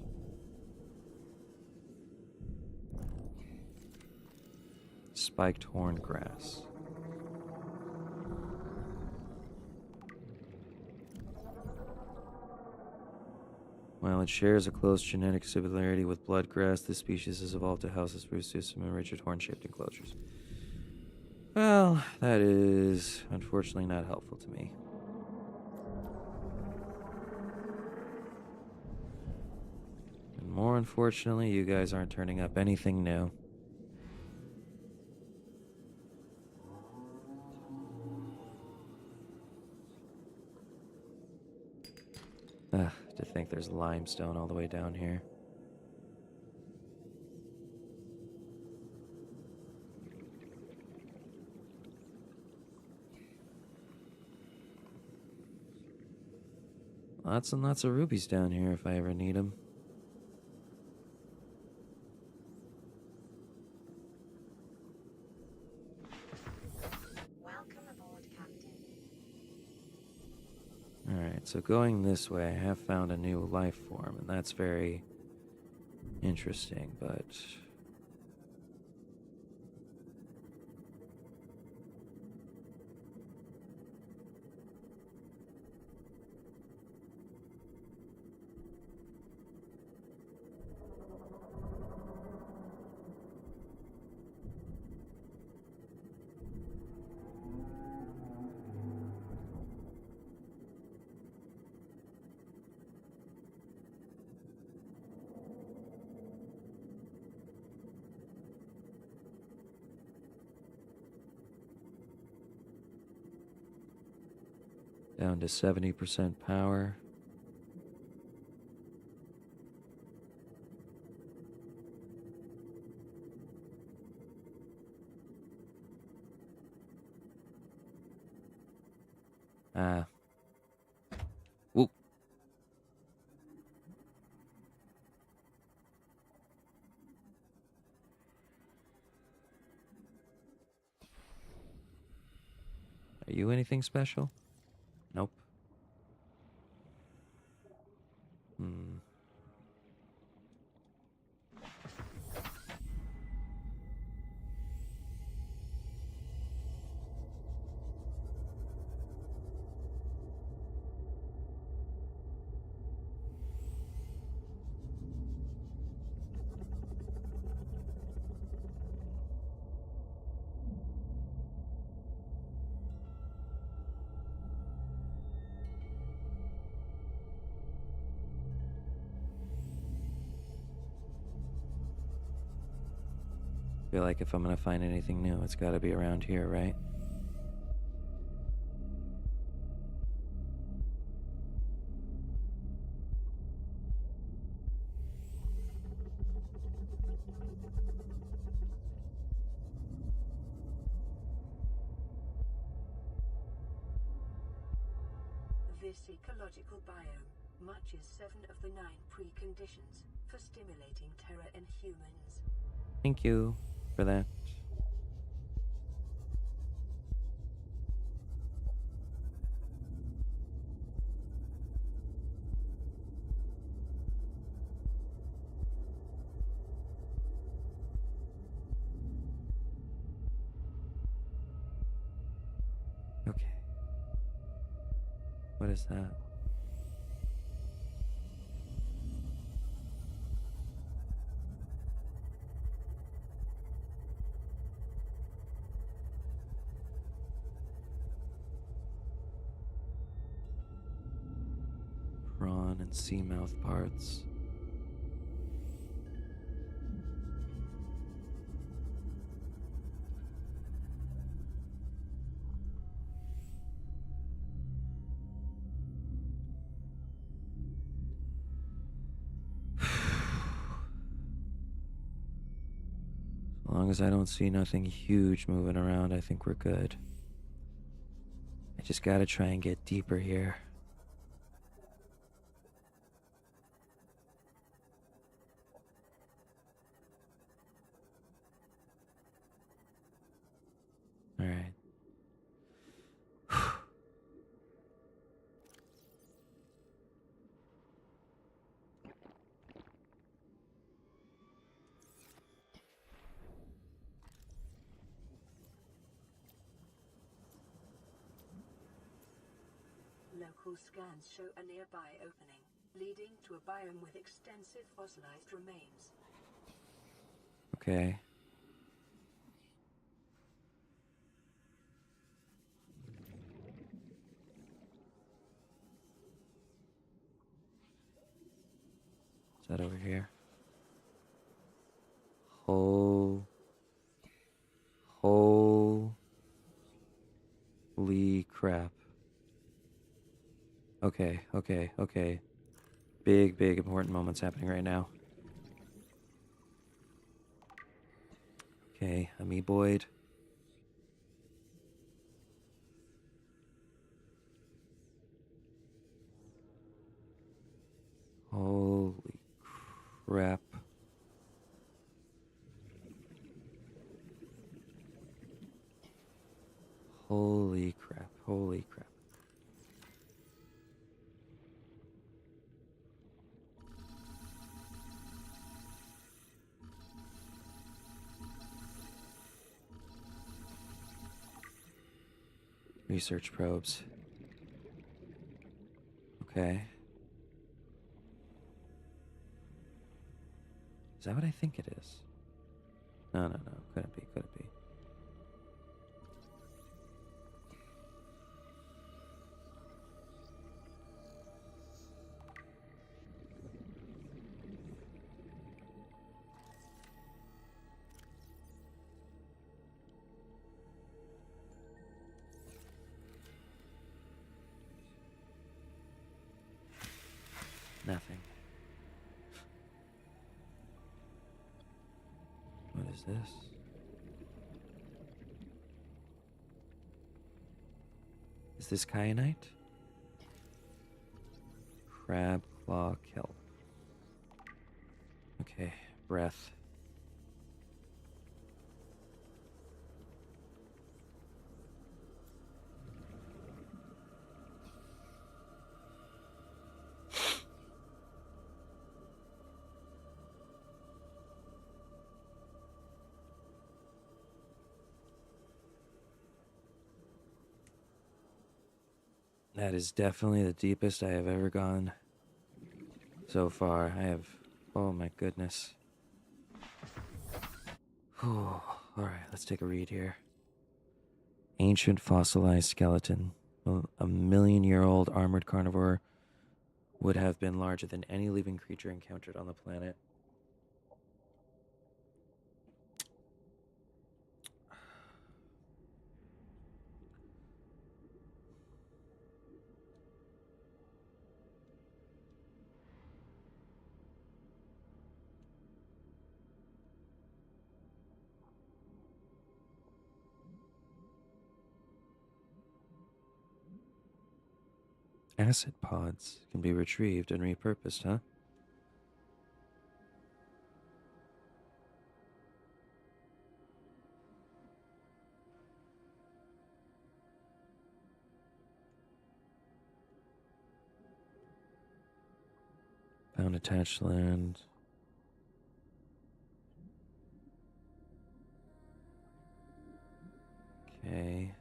Spiked horn grass. While it shares a close genetic similarity with bloodgrass, this species has evolved to house its root system in rigid horn-shaped enclosures. Well, that is unfortunately not helpful to me. And more unfortunately, you guys aren't turning up anything new. Ugh, to think there's limestone all the way down here. Lots and lots of rubies down here if I ever need them. Welcome aboard, Captain. Alright, so going this way, I have found a new life form, and that's very interesting, but... down to 70% power. Ah. Whoop. Are you anything special? Nope. Hmm. Feel like if I'm gonna find anything new, it's gotta be around here, right? This ecological biome matches 7 of the 9 preconditions for stimulating terror in humans. Thank you for that. What is that? Prawn and seamouth parts. As long as I don't see nothing huge moving around, I think we're good. I just gotta try and get deeper here. All right. Local scans show a nearby opening, leading to a biome with extensive fossilized remains. Okay. Is that over here? Holy crap. Okay, okay, okay. Big, big, important moments happening right now. Okay, amoeboid. Holy crap. Holy crap, holy crap. Research probes. Okay. Is that what I think it is? No, no, no. Couldn't be, couldn't be. Nothing. What is this? Is this kyanite? Crab claw kelp. Okay, breath. That is definitely the deepest I have ever gone so far. I have. Oh my goodness. All right, let's take a read here. Ancient fossilized skeleton. A million-year-old armored carnivore would have been larger than any living creature encountered on the planet. Acid pods can be retrieved and repurposed, huh? Found attached land. Okay.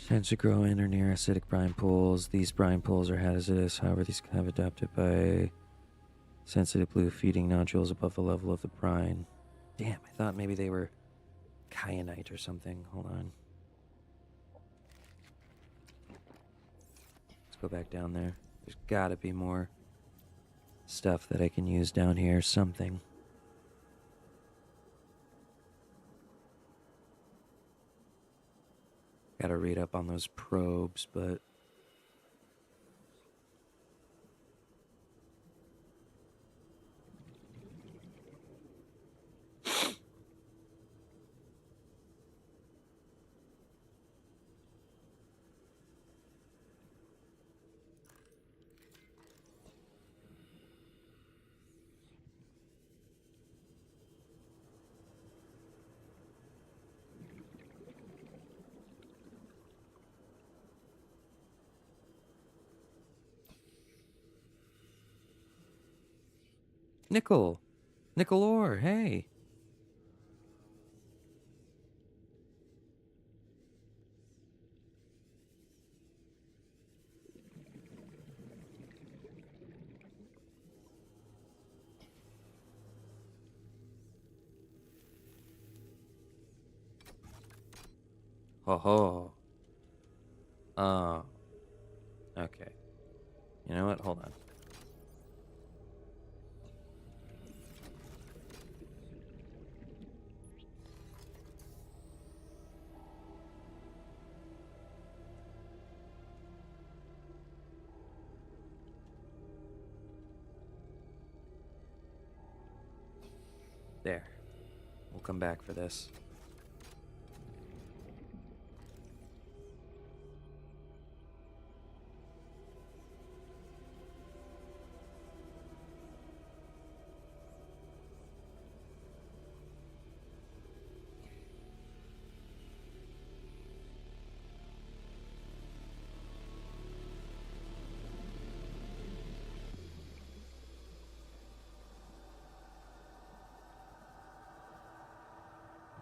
Tends to grow in or near acidic brine pools. These brine pools are hazardous, however, these have adapted by sensitive blue feeding nodules above the level of the brine. Damn, I thought maybe they were kyanite or something. Hold on. Let's go back down there. There's gotta be more stuff that I can use down here. Something. Gotta read up on those probes, but... Nickel! Nickel ore, hey! Ho ho. Oh. Okay. You know what? Hold on. There. We'll come back for this.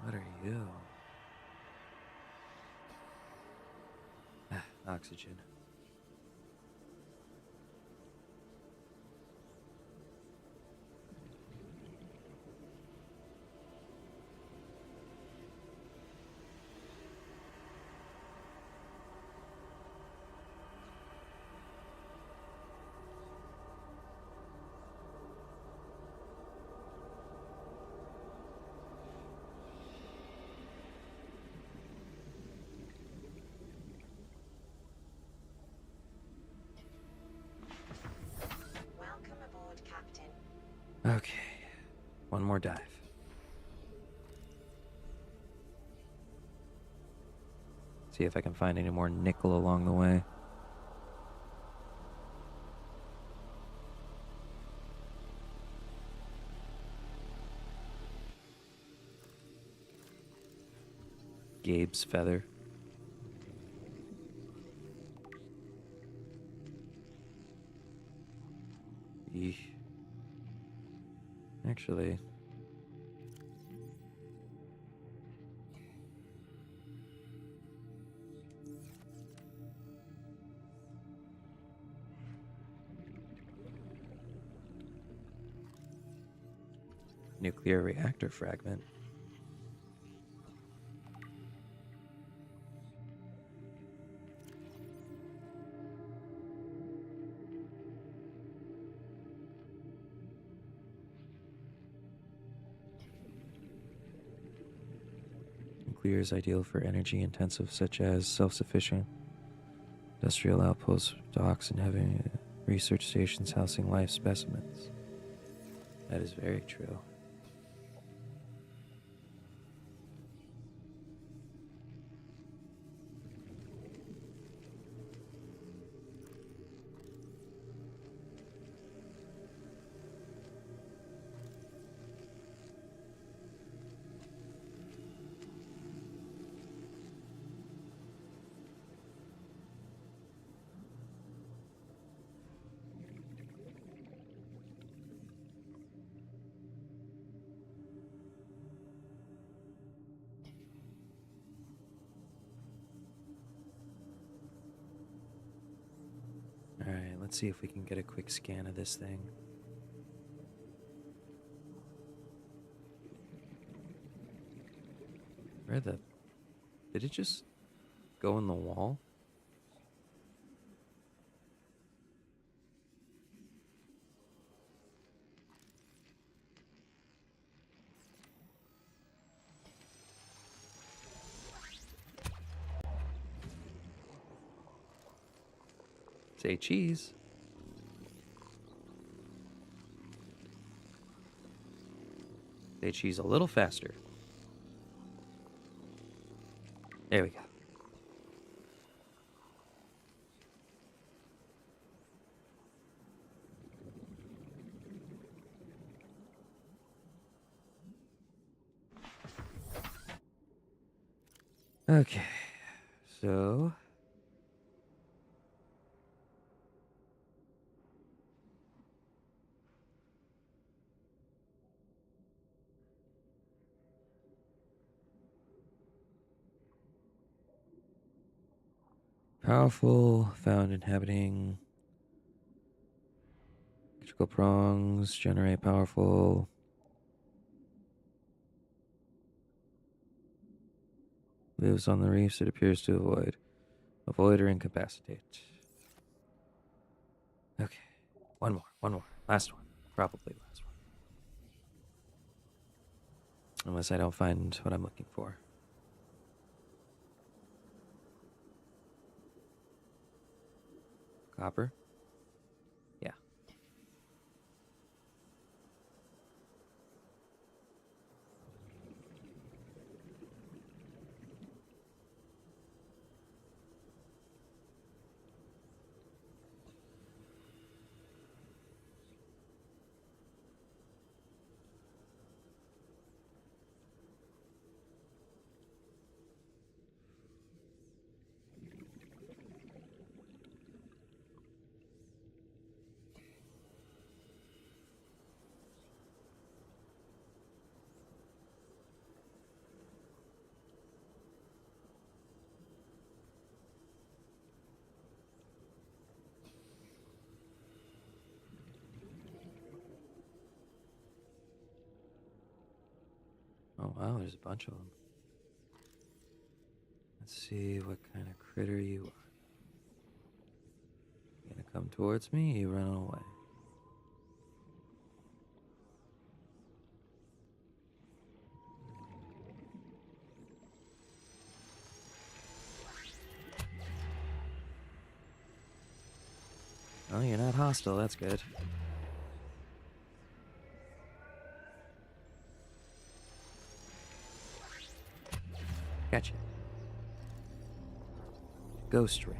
What are you? Oxygen. Welcome aboard, Captain. Okay. One more dive. See if I can find any more nickel along the way. Gabe's feather. Eesh. Actually, nuclear reactor fragment. Nuclear is ideal for energy intensive, such as self-sufficient industrial outposts, docks, and having research stations housing life specimens. That is very true. Let's see if we can get a quick scan of this thing. Where the... Did it just go in the wall? Say cheese. Say cheese a little faster. There we go. Okay, so powerful, found inhabiting electrical prongs, generate powerful. Lives on the reefs, it appears to avoid or incapacitate. Okay, one more, last one, probably last one. Unless I don't find what I'm looking for. Copper? Yeah. Oh wow, there's a bunch of them. Let's see what kind of critter you are. You gonna come towards me? You run away. Oh, you're not hostile. That's good. Gotcha. Ghost ray.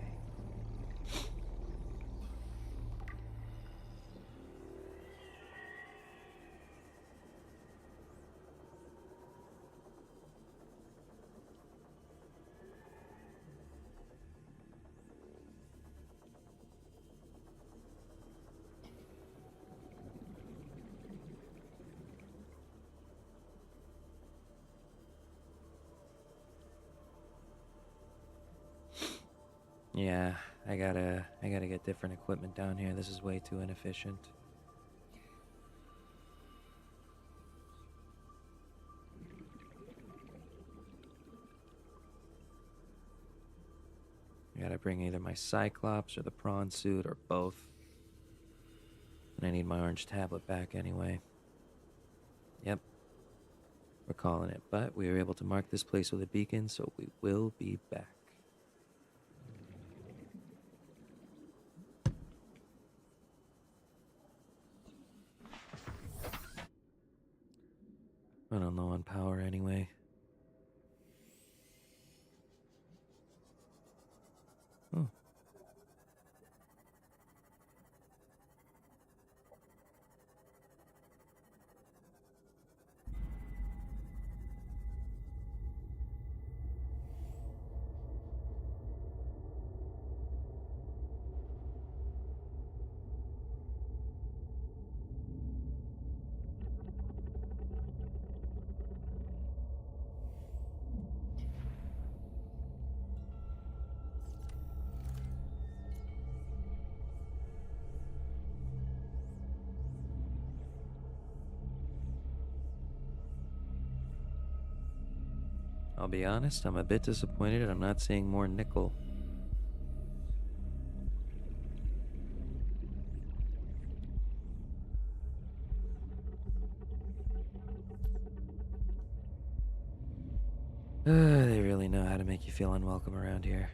Yeah, I gotta get different equipment down here. This is way too inefficient. I gotta bring either my Cyclops or the prawn suit or both. And I need my orange tablet back anyway. Yep, we're calling it. But we were able to mark this place with a beacon, so we will be back. I don't know on power anyway. Oh. I'll be honest, I'm a bit disappointed I'm not seeing more nickel. They really know how to make you feel unwelcome around here.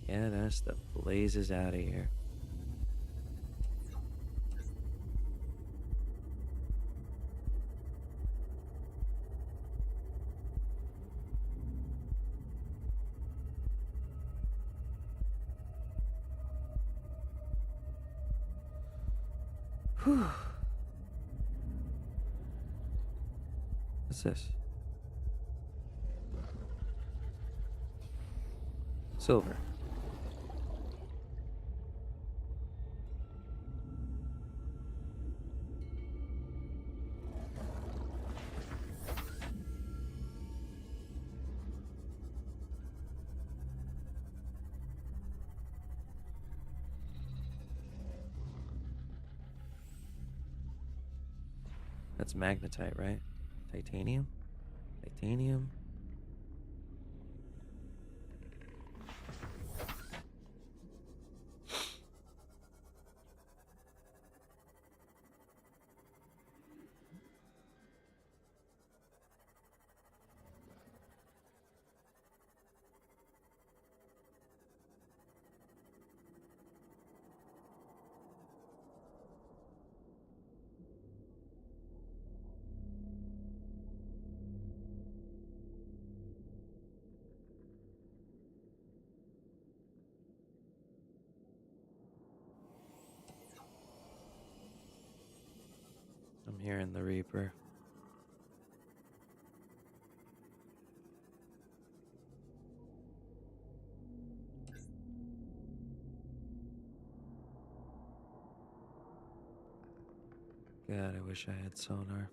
Get us the blazes out of here. Whew. What's this? Silver. That's magnetite, right? Titanium? Titanium? I'm hearing the Reaper. God, I wish I had sonar.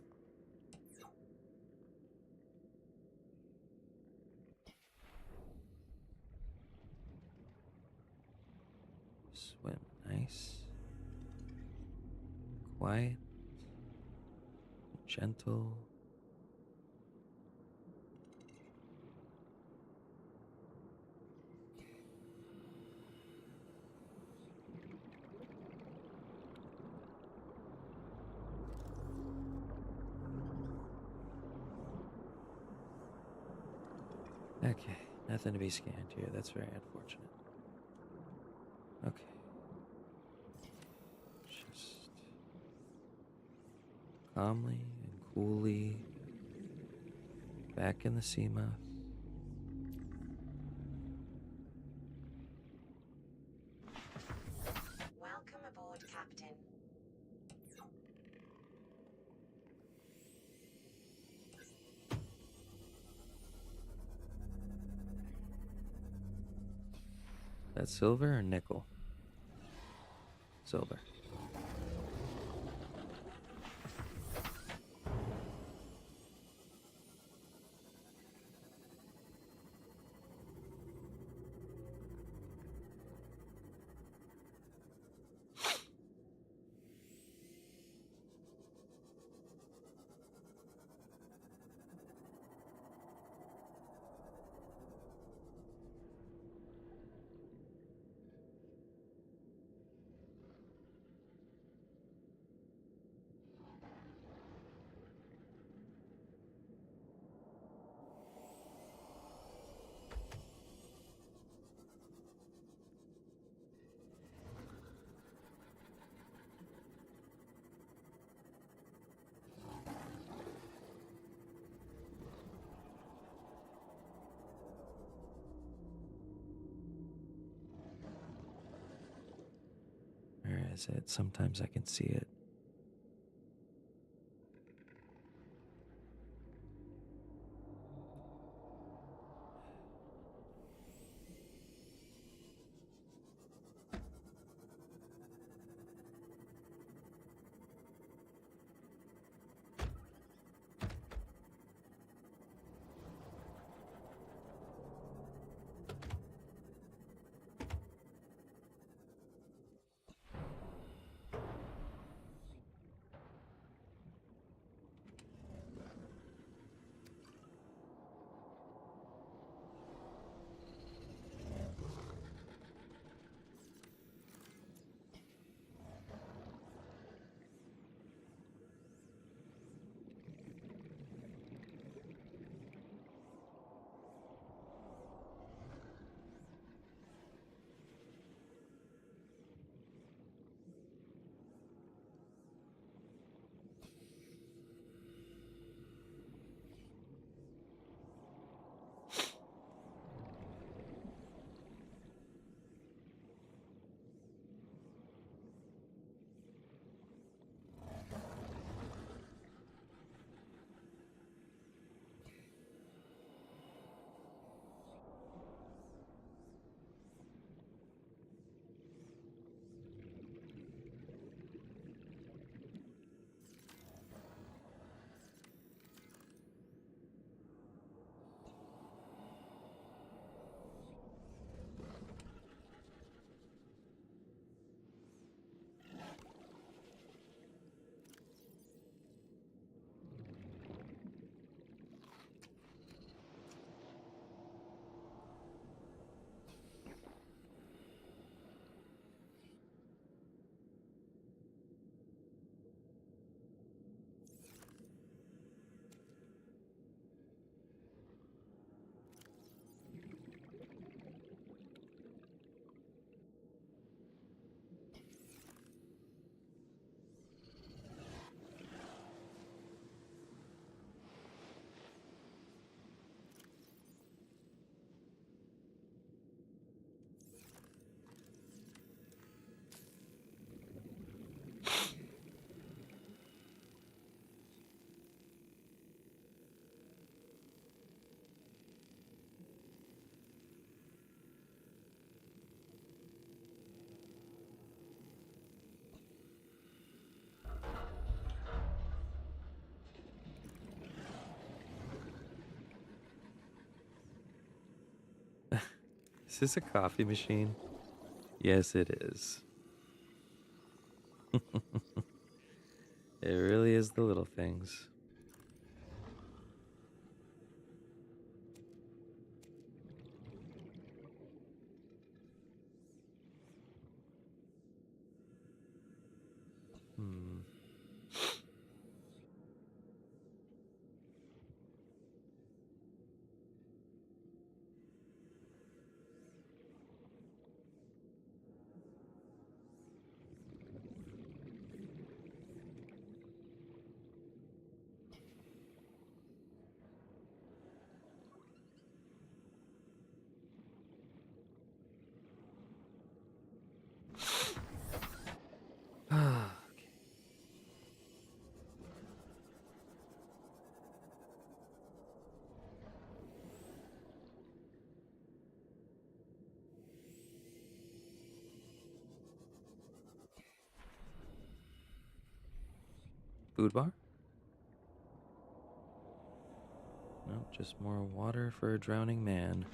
Swim nice. Quiet. Gentle. Okay, nothing to be scanned here. That's very unfortunate. Okay. Just calmly and coolly back in the seamouth. Welcome aboard, Captain. That's silver or nickel? Silver. Where is it? Sometimes I can see it. Is this a coffee machine? Yes, it is. It really is the little things. Hmm. Okay. Food bar? No, just more water for a drowning man.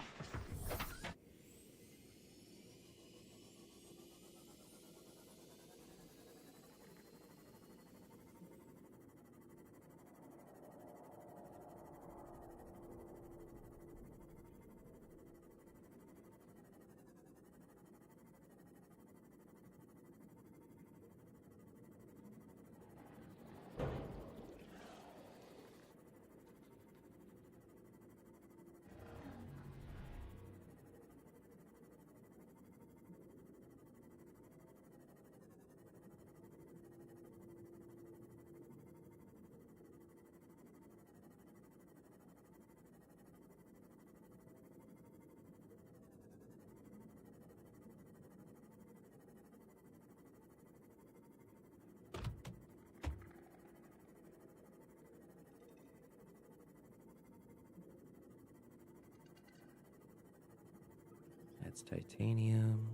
That's titanium.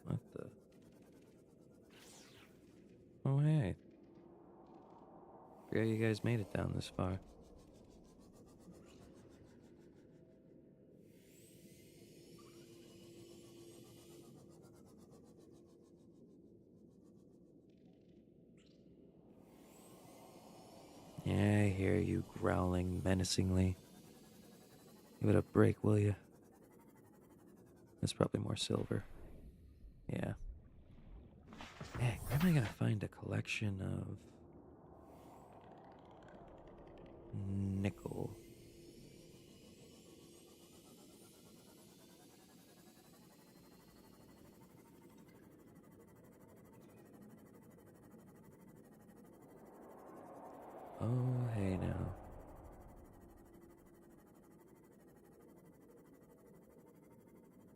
What the? Oh, hey. Forgot you guys made it down this far. Yeah, I hear you growling menacingly. Give it a break, will you? That's probably more silver. Yeah. Dang, where am I gonna find a collection of nickel? Oh, hey now.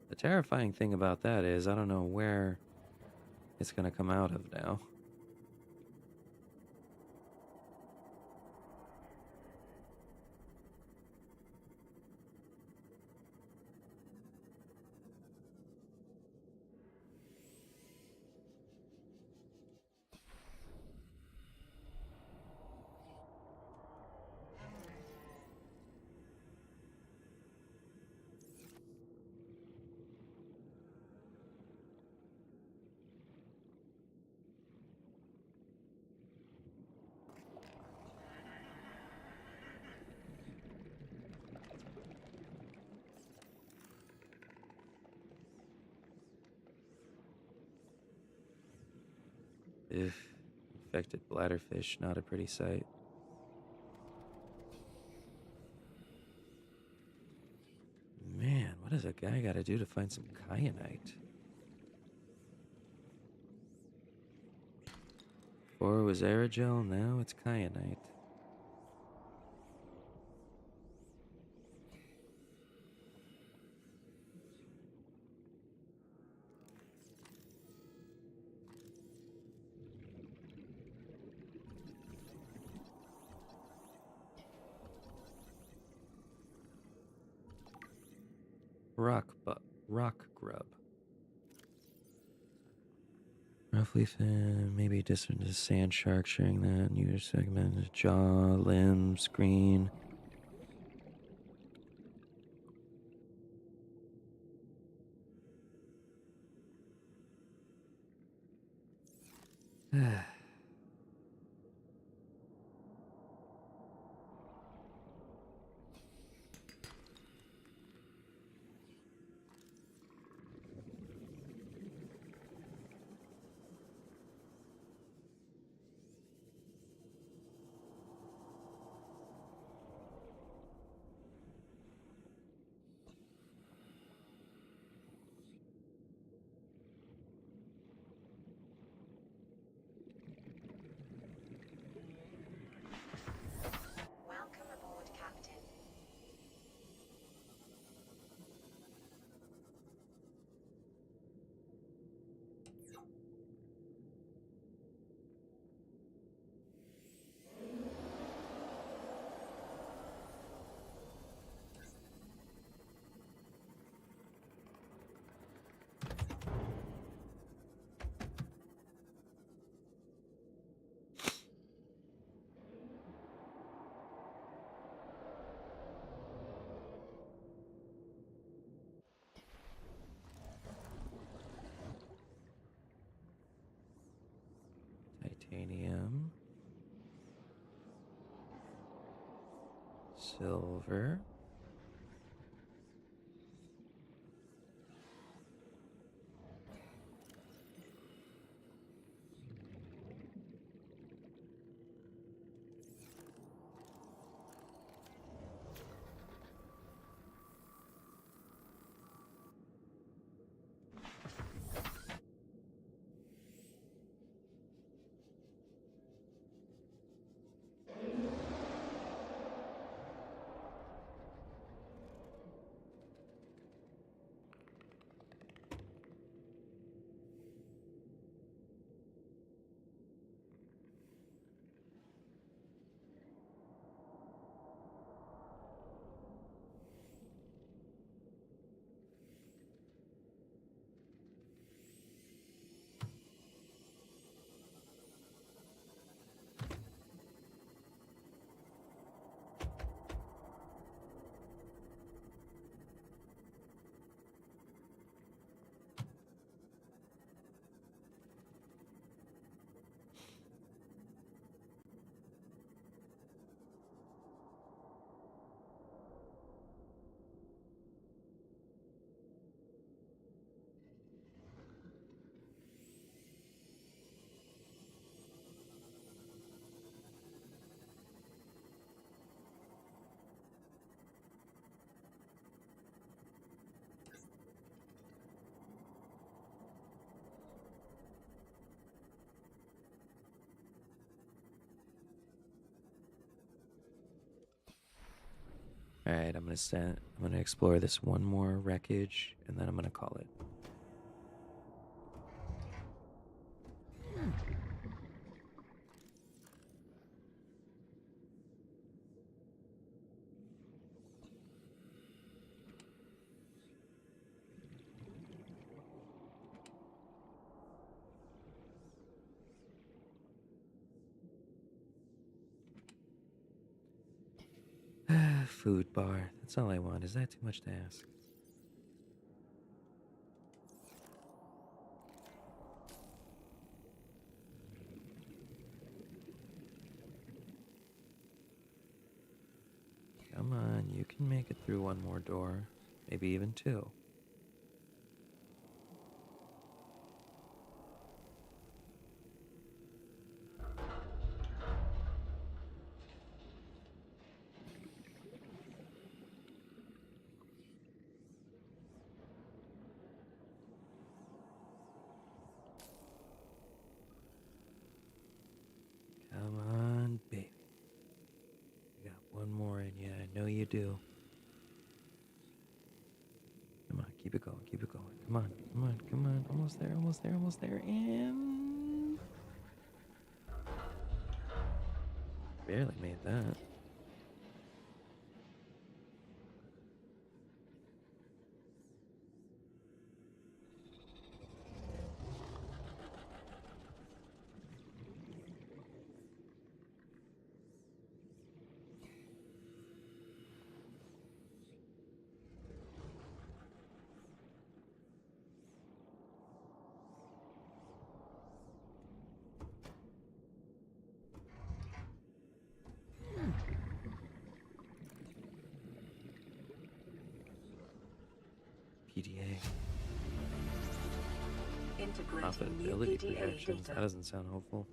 The terrifying thing about that is I don't know where it's gonna come out of now. Ugh, infected bladderfish, not a pretty sight. Man, what does a guy gotta do to find some kyanite? Before it was aerogel, now it's kyanite. Rock grub. Roughly fin, maybe distant to sand shark, sharing that. New segment, jaw, limbs, green. Welcome aboard, Captain. Titanium. Silver. All right, I'm gonna explore this one more wreckage, and then I'm gonna call it. Food bar. That's all I want. Is that too much to ask? Come on, you can make it through one more door. Maybe even two. Come on, baby. You got one more in you. I know you do. Come on, keep it going, keep it going. Come on, come on, come on. Almost there, almost there, almost there. And barely made that. PDA. Integrating new Profitability PDA projections. That data. doesn't sound hopeful.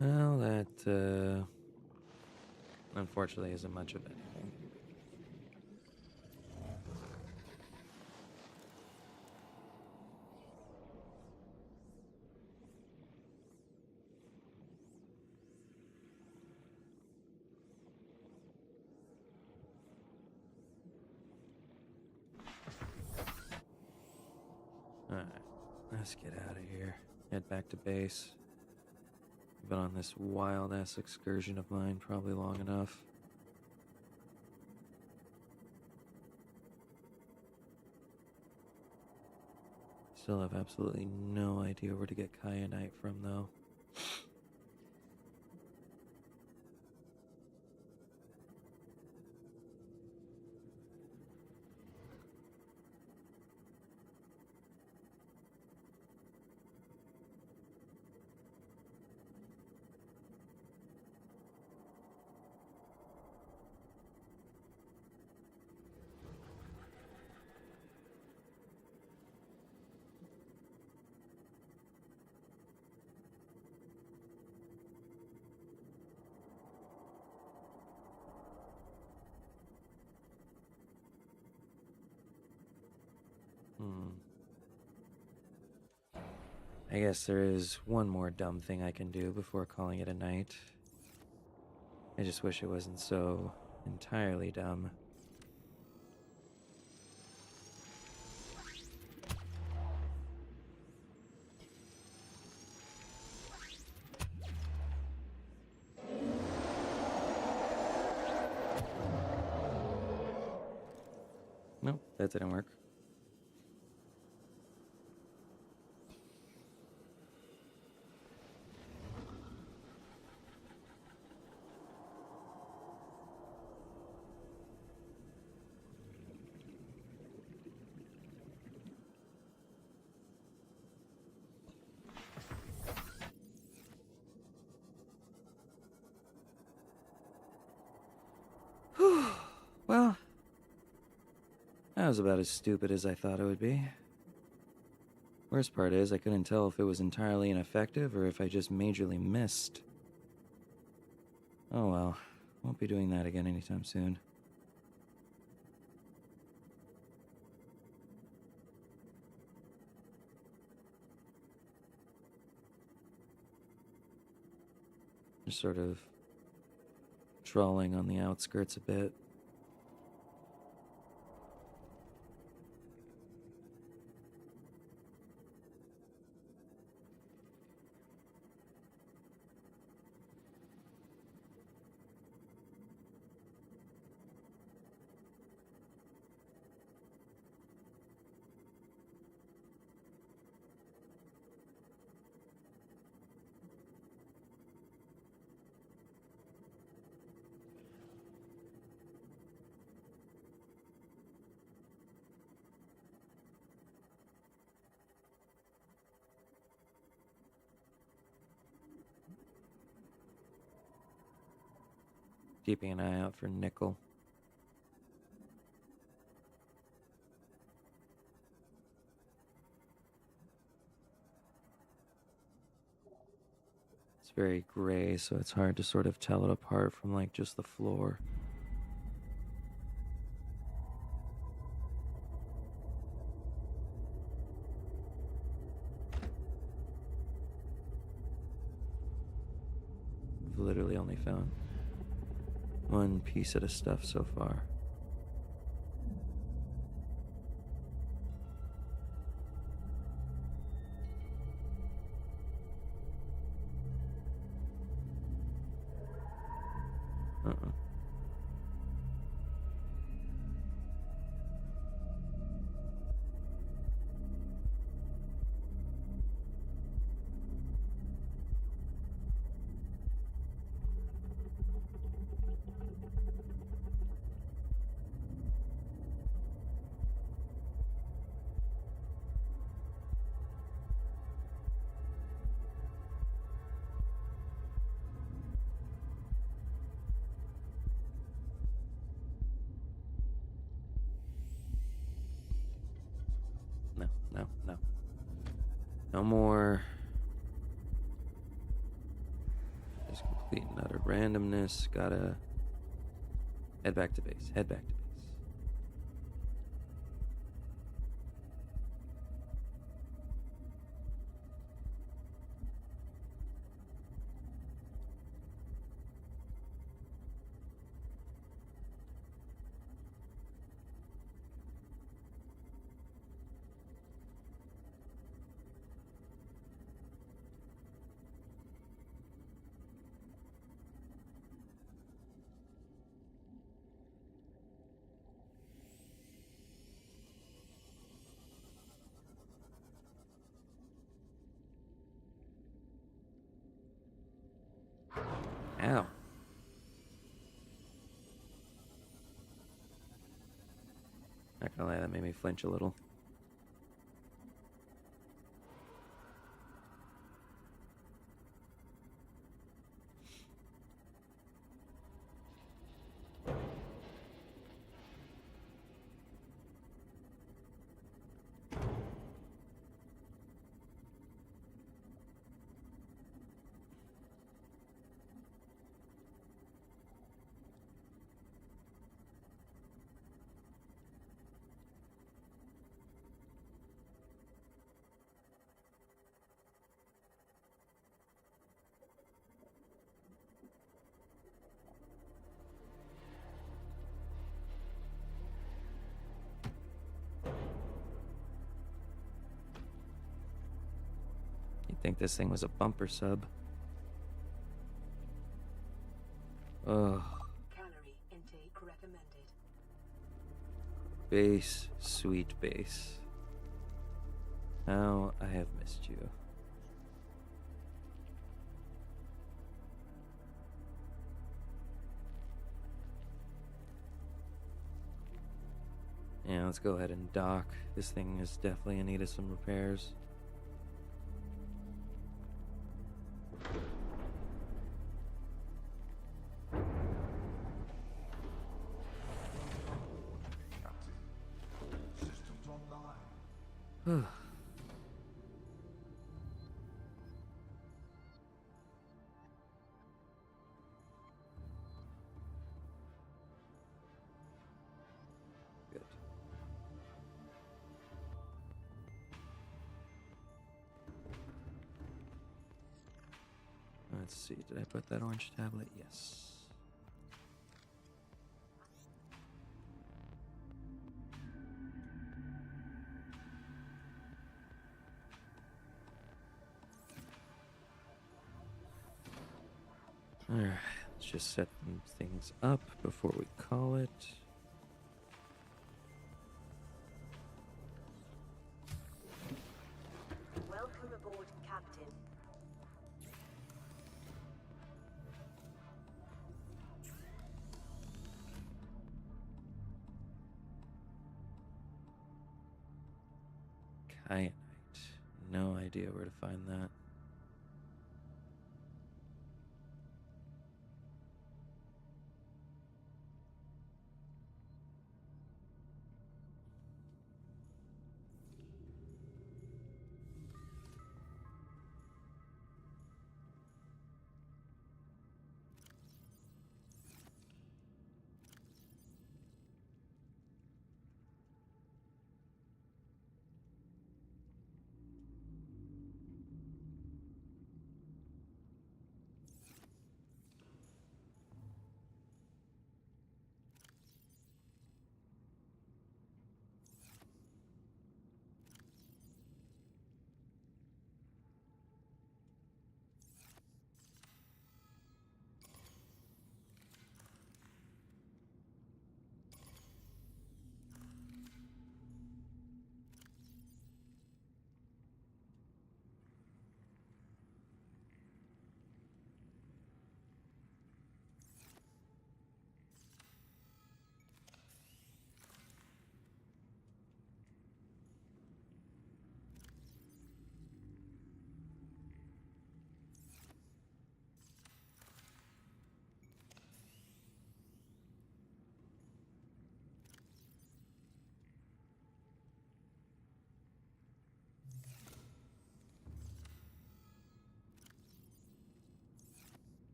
Well, that unfortunately isn't much of anything. Alright, let's get out of here. Head back to base. Been on this wild-ass excursion of mine probably long enough. Still have absolutely no idea where to get kyanite from, though. I guess there is one more dumb thing I can do before calling it a night. I just wish it wasn't so entirely dumb. Nope, that didn't work. Well, that was about as stupid as I thought it would be. Worst part is, I couldn't tell if it was entirely ineffective or if I just majorly missed. Oh well, won't be doing that again anytime soon. Just sort of trawling on the outskirts a bit. Keeping an eye out for nickel. It's very gray, so it's hard to sort of tell it apart from like just the floor. I've literally only found one piece of the stuff so far. Uh-uh. No, no, no. No more. Just complete another randomness. Gotta head back to base. Head back to base. Ow. Not gonna lie, that made me flinch a little. You'd think this thing was a bumper sub. Ugh. Calorie intake recommended. Base, sweet base. How I have missed you. Yeah, let's go ahead and dock. This thing is definitely in need of some repairs. Captain. Systems online. Good. Let's see, did I put that orange tablet? Yes. Alright, let's just set things up before we call it. Welcome aboard, Captain. Kyanite. No idea where to find that.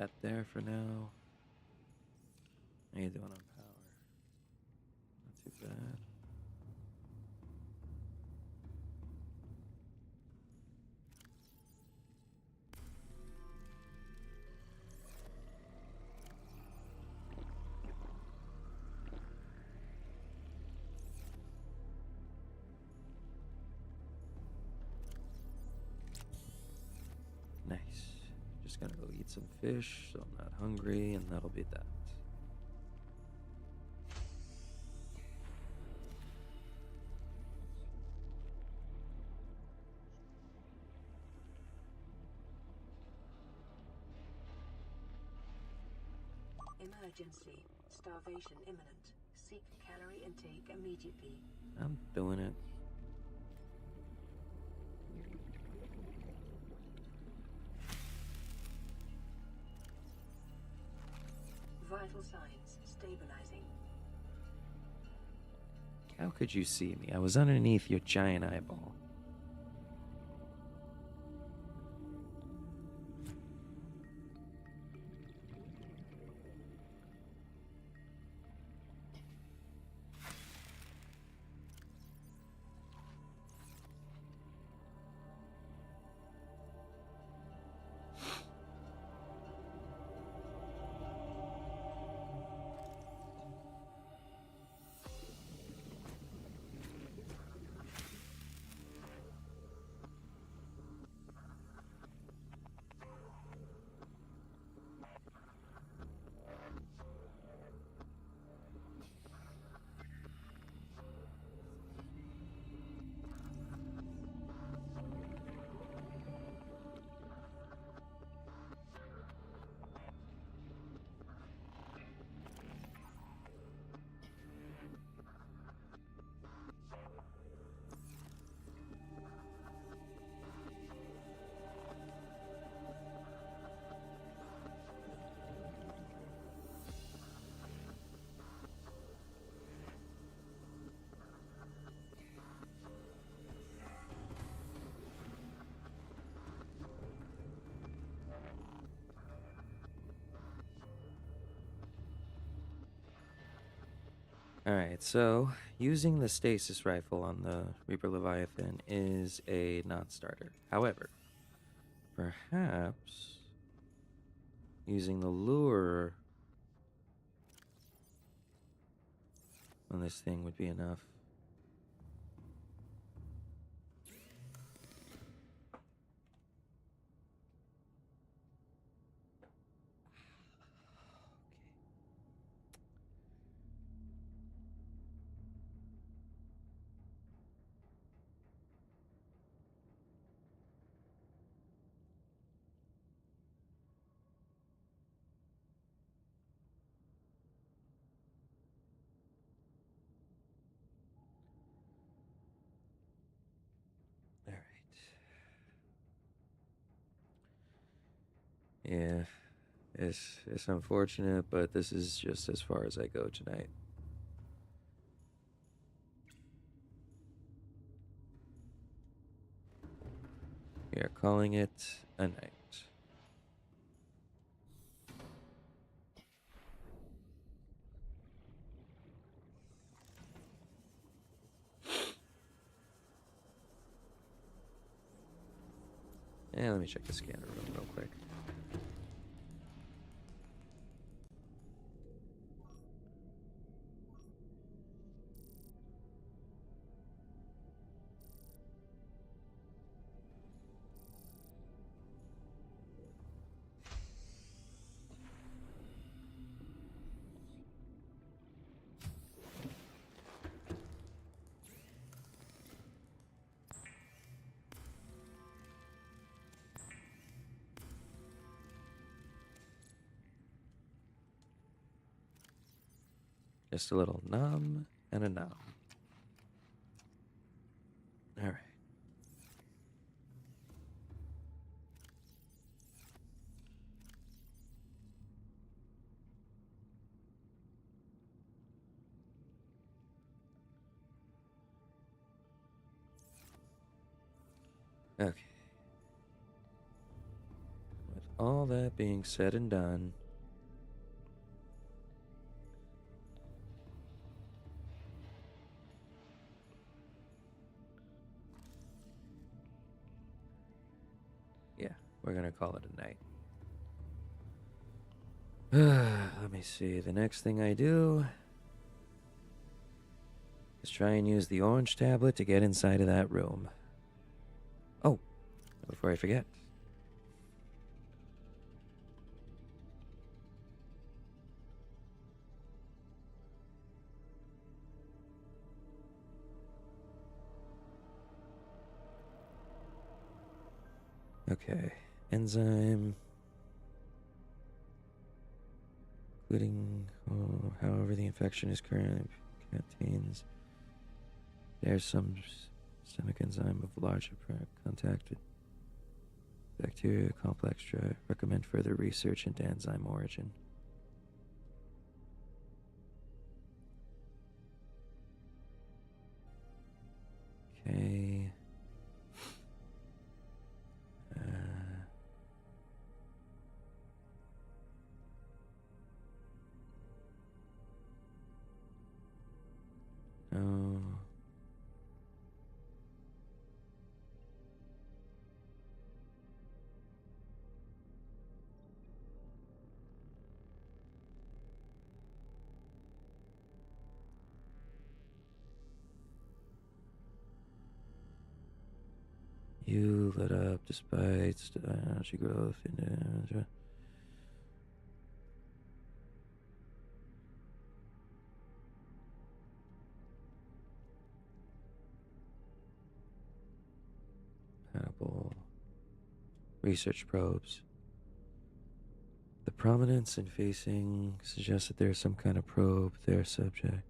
that there for now. How you doing on power? Not too bad. Nice. Just gonna go eat some fish so I'm not hungry, and that'll be that. Emergency. Starvation imminent. Seek calorie intake immediately. I'm doing it. Vital signs stabilizing. How could you see me? I was underneath your giant eyeball. Alright, so using the stasis rifle on the Reaper Leviathan is a non-starter. However, perhaps using the lure on this thing would be enough. Alright. Yeah, it's unfortunate, but this is just as far as I go tonight. We are calling it a night. And let me check the scanner room real quick. Just a little nom and a nom. All right. Okay. With all that being said and done, yeah, we're gonna call it a night. Let me see. The next thing I do is try and use the orange tablet to get inside of that room. Oh, before I forget. Okay, enzyme, including however the infection is currently contains. There's some systemic enzyme of large contacted bacteria complex drive. Recommend further research into enzyme origin. Okay. No. You lit up despite energy growth in compatible research probes. The prominence and facing suggests that there's some kind of probe there, subject.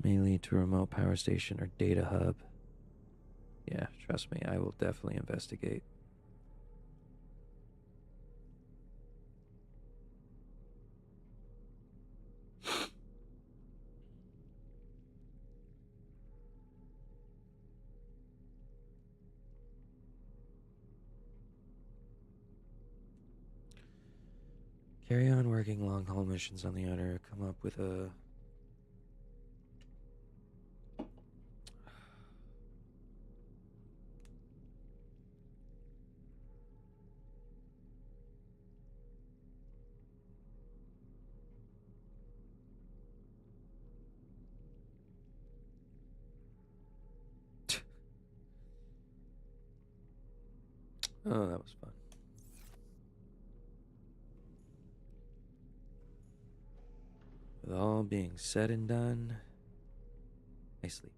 May lead to a remote power station or data hub. Yeah, trust me, I will definitely investigate. Carry on working long haul missions on the outer. Come up with a. Oh, that was fun. With all being said and done, I sleep.